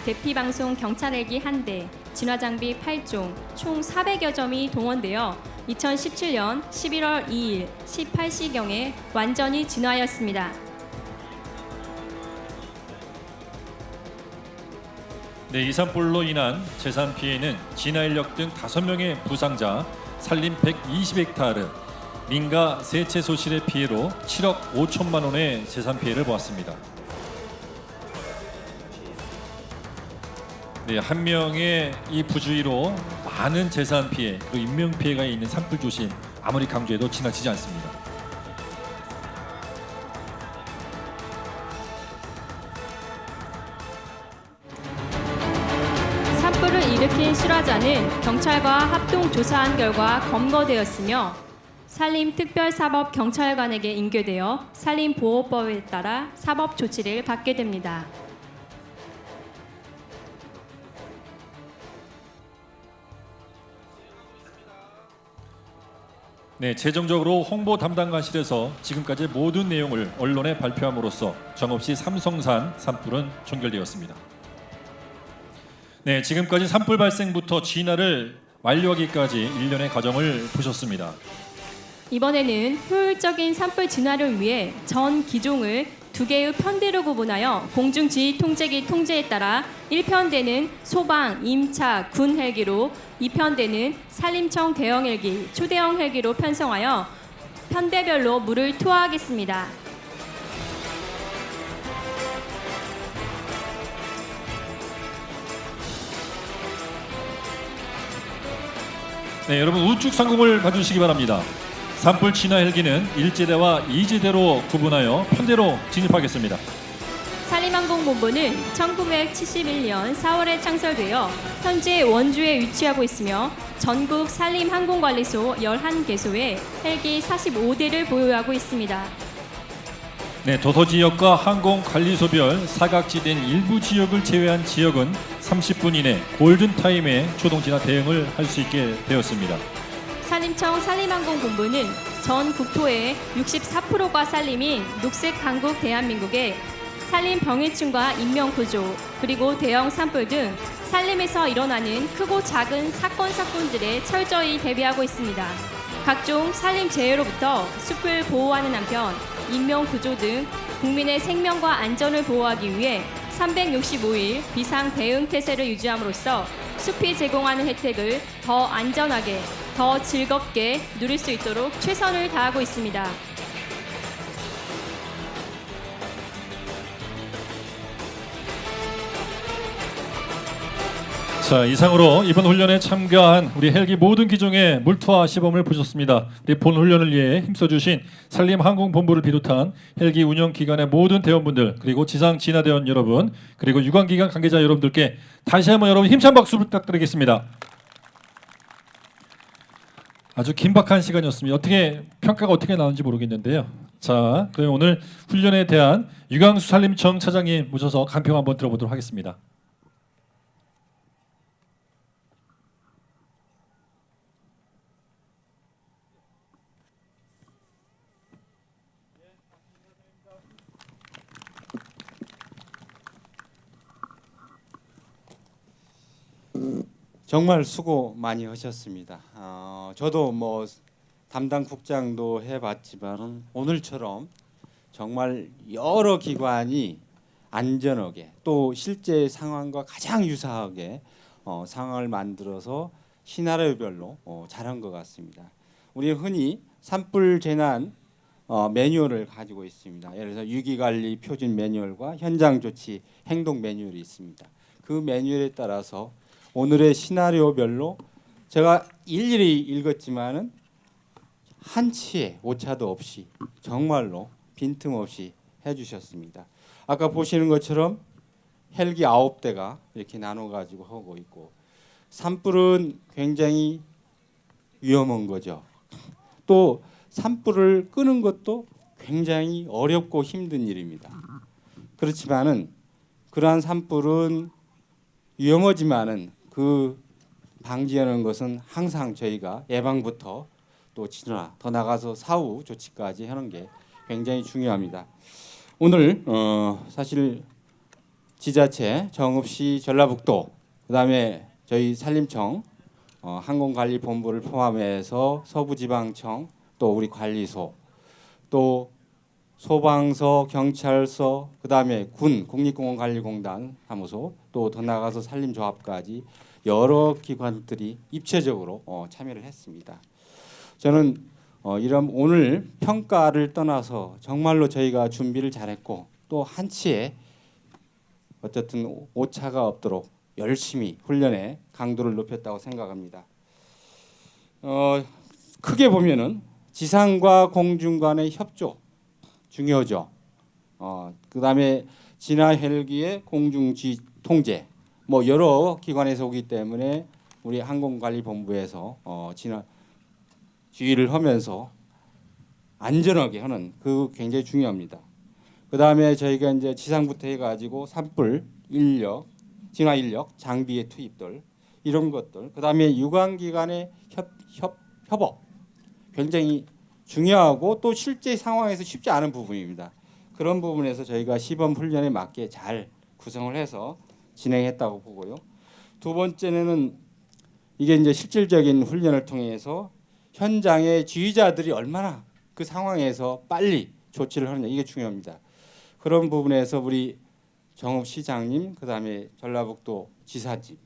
대피방송 경찰 헬기 1대, 진화 장비 8종, 총 400여 점이 동원되어 2017년 11월 2일 18시경에 완전히 진화하였습니다. 네, 이 산불로 인한 재산 피해는 진화 인력 등 5명의 부상자, 산림 120헥타르, 민가 세채 소실의 피해로 7억 5천만 원의 재산 피해를 보았습니다. 네, 한 명의 이 부주의로 많은 재산 피해 그리고 인명 피해가 있는 산불 조심 아무리 강조해도 지나치지 않습니다. 산불을 일으킨 실화자는 경찰과 합동 조사한 결과 검거되었으며 산림특별사법경찰관에게 인계되어 산림보호법에 따라 사법 조치를 받게 됩니다. 네, 최종적으로 홍보 담당관실에서 지금까지 모든 내용을 언론에 발표함으로써 정읍시 삼성산 산불은 종결되었습니다. 네, 지금까지 산불 발생부터 진화를 완료하기까지 일련의 과정을 보셨습니다. 이번에는 효율적인 산불 진화를 위해 전 기종을 2개의 편대로 구분하여 공중지휘 통제기 통제에 따라 1편대는 소방, 임차, 군 헬기로 2편대는 산림청 대형 헬기, 초대형 헬기로 편성하여 편대별로 물을 투하하겠습니다. 네, 여러분 우측 상공을 봐주시기 바랍니다. 산불 진화 헬기는 1제대와 2제대로 구분하여 편대로 진입하겠습니다. 산림항공본부는 1971년 4월에 창설되어 현재 원주에 위치하고 있으며 전국 산림항공관리소 11개소에 헬기 45대를 보유하고 있습니다. 네, 도서지역과 항공관리소별 사각지대인 일부 지역을 제외한 지역은 30분 이내 골든타임에 초동진화 대응을 할 수 있게 되었습니다. 산림청 산림항공본부는 전 국토의 64%가 산림인 녹색 강국 대한민국의 산림 병해충과 인명구조 그리고 대형 산불 등 산림에서 일어나는 크고 작은 사건들에 철저히 대비하고 있습니다. 각종 산림 재해로부터 숲을 보호하는 한편 인명구조 등 국민의 생명과 안전을 보호하기 위해 365일 비상 대응 태세를 유지함으로써 숲이 제공하는 혜택을 더 안전하게, 더 즐겁게 누릴 수 있도록 최선을 다하고 있습니다. 자, 이상으로 이번 훈련에 참가한 우리 헬기 모든 기종의 물투하 시범을 보셨습니다. 우리 본 훈련을 위해 힘써주신 산림항공본부를 비롯한 헬기 운영기관의 모든 대원분들 그리고 지상 진화대원 여러분 그리고 유관기관 관계자 여러분들께 다시 한번 여러분 힘찬 박수 부탁드리겠습니다. 아주 긴박한 시간이었습니다. 어떻게 평가가 어떻게 나왔는지 모르겠는데요. 자, 그럼 오늘 훈련에 대한 유광수 산림청 차장님 모셔서 간평 한번 들어보도록 하겠습니다. 정말 수고 많이 하셨습니다. 저도 뭐 담당 국장도 해봤지만 오늘처럼 정말 여러 기관이 안전하게 또 실제 상황과 가장 유사하게 상황을 만들어서 시나리오별로 잘한 것 같습니다. 우리 흔히 산불 재난 매뉴얼을 가지고 있습니다. 예를 들어서 위기관리 표준 매뉴얼과 현장 조치 행동 매뉴얼이 있습니다. 그 매뉴얼에 따라서 오늘의 시나리오별로 제가 일일이 읽었지만은 한치의 오차도 없이 정말로 빈틈없이 해주셨습니다. 아까 보시는 것처럼 헬기 9대가 이렇게 나눠가지고 하고 있고 산불은 굉장히 위험한 거죠. 또 산불을 끄는 것도 굉장히 어렵고 힘든 일입니다. 그렇지만은 그러한 산불은 위험하지만은 그 방지하는 것은 항상 저희가 예방부터 또 진화 더 나가서 사후 조치까지 하는 게 굉장히 중요합니다. 오늘 사실 지자체 정읍시 전라북도 그다음에 저희 산림청 항공관리본부를 포함해서 서부지방청 또 우리 관리소 또 소방서 경찰서 그다음에 군 국립공원관리공단 사무소 또 더 나가서 산림조합까지 여러 기관들이 입체적으로 참여를 했습니다. 저는 이런 오늘 평가를 떠나서 정말로 저희가 준비를 잘했고 또 한치의 어쨌든 오차가 없도록 열심히 훈련에 강도를 높였다고 생각합니다. 크게 보면은 지상과 공중 간의 협조 중요하죠. 그다음에 진화 헬기의 공중 통제 뭐 여러 기관에서 오기 때문에 우리 항공관리본부에서 진화 지휘를 하면서 안전하게 하는 그 굉장히 중요합니다. 그다음에 저희가 이제 지상부터 해가지고 산불 인력, 진화 인력, 장비의 투입들 이런 것들, 그다음에 유관기관의 협업 굉장히 중요하고 또 실제 상황에서 쉽지 않은 부분입니다. 그런 부분에서 저희가 시범 훈련에 맞게 잘 구성을 해서 진행했다고 보고요. 두 번째는 이게 이제 실질적인 훈련을 통해서 현장의 지휘자들이 얼마나 그 상황에서 빨리 조치를 하느냐 이게 중요합니다. 그런 부분에서 우리 정읍시장님 그다음에 전라북도 지사님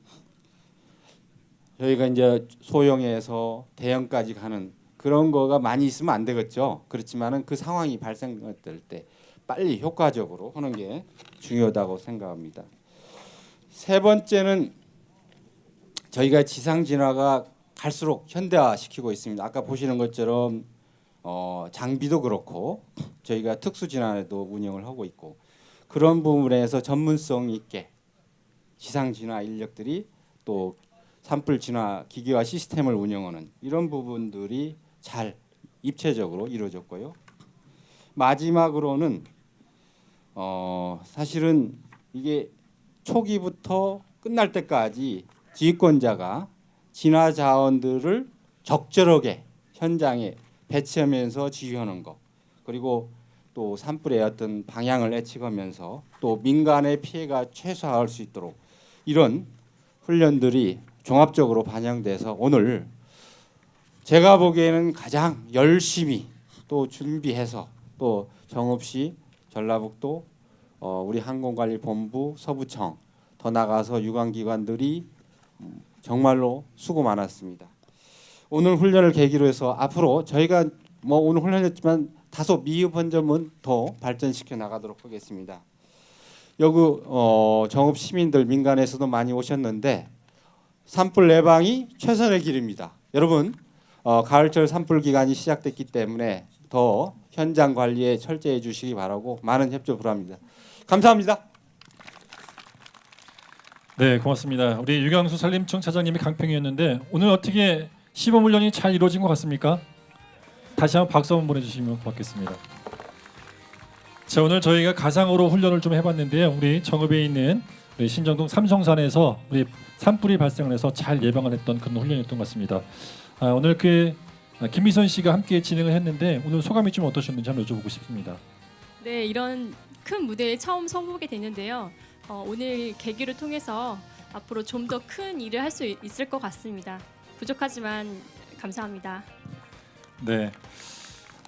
저희가 이제 소형에서 대형까지 가는 그런 거가 많이 있으면 안 되겠죠. 그렇지만은 그 상황이 발생될 때 빨리 효과적으로 하는 게 중요하다고 생각합니다. 세 번째는 저희가 지상 진화가 갈수록 현대화시키고 있습니다. 아까 보시는 것처럼 장비도 그렇고 저희가 특수 진화에도 운영을 하고 있고 그런 부분에서 전문성 있게 지상 진화 인력들이 또 산불 진화 기계와 시스템을 운영하는 이런 부분들이 잘 입체적으로 이루어졌고요. 마지막으로는 사실은 이게 초기부터 끝날 때까지 지휘권자가 진화 자원들을 적절하게 현장에 배치하면서 지휘하는 것, 그리고 또 산불의 어떤 방향을 예측하면서 또 민간의 피해가 최소화할 수 있도록 이런 훈련들이 종합적으로 반영돼서 오늘 제가 보기에는 가장 열심히 또 준비해서 또 정읍시, 전라북도, 우리 항공관리본부, 서부청 더 나가서 유관기관들이 정말로 수고 많았습니다. 오늘 훈련을 계기로 해서 앞으로 저희가 뭐 오늘 훈련했지만 다소 미흡한 점은 더 발전시켜 나가도록 하겠습니다. 여기 정읍 시민들 민간에서도 많이 오셨는데 산불 예방이 최선의 길입니다. 여러분 가을철 산불 기간이 시작됐기 때문에 더 현장 관리에 철저해 주시기 바라고 많은 협조 부탁합니다. 감사합니다. 네, 고맙습니다. 우리 유경수 산림청 차장님이 강평이었는데 오늘 어떻게 시범 훈련이 잘 이루어진 것 같습니까? 다시 한번 박수 한번 보내주시면 고맙겠습니다. 자, 오늘 저희가 가상으로 훈련을 좀 해봤는데요. 우리 정읍에 있는 우리 신정동 삼성산에서 우리 산불이 발생을 해서 잘 예방을 했던 그런 훈련이었던 것 같습니다. 오늘 김미선 씨가 함께 진행을 했는데 오늘 소감이 좀 어떠셨는지 한번 여쭤보고 싶습니다. 네, 이런 큰 무대에 처음 서보게 됐는데요. 오늘 계기를 통해서 앞으로 좀 더 큰 일을 할 수 있을 것 같습니다. 부족하지만 감사합니다. 네.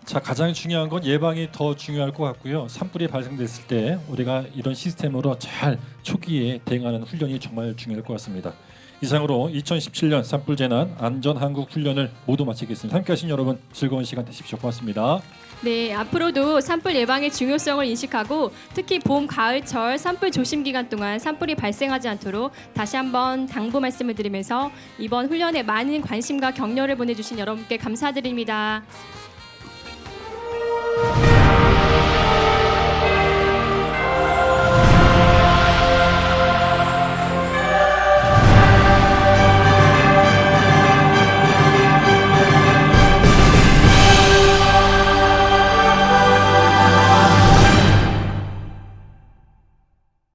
자, 가장 중요한 건 예방이 더 중요할 것 같고요. 산불이 발생됐을 때 우리가 이런 시스템으로 잘 초기에 대응하는 훈련이 정말 중요할 것 같습니다. 이상으로 2017년 산불 재난 안전 한국 훈련을 모두 마치겠습니다. 함께하신 여러분 즐거운 시간 되십시오. 고맙습니다. 네, 앞으로도 산불 예방의 중요성을 인식하고 특히 봄, 가을철 산불 조심 기간 동안 산불이 발생하지 않도록 다시 한번 당부 말씀을 드리면서 이번 훈련에 많은 관심과 격려를 보내주신 여러분께 감사드립니다.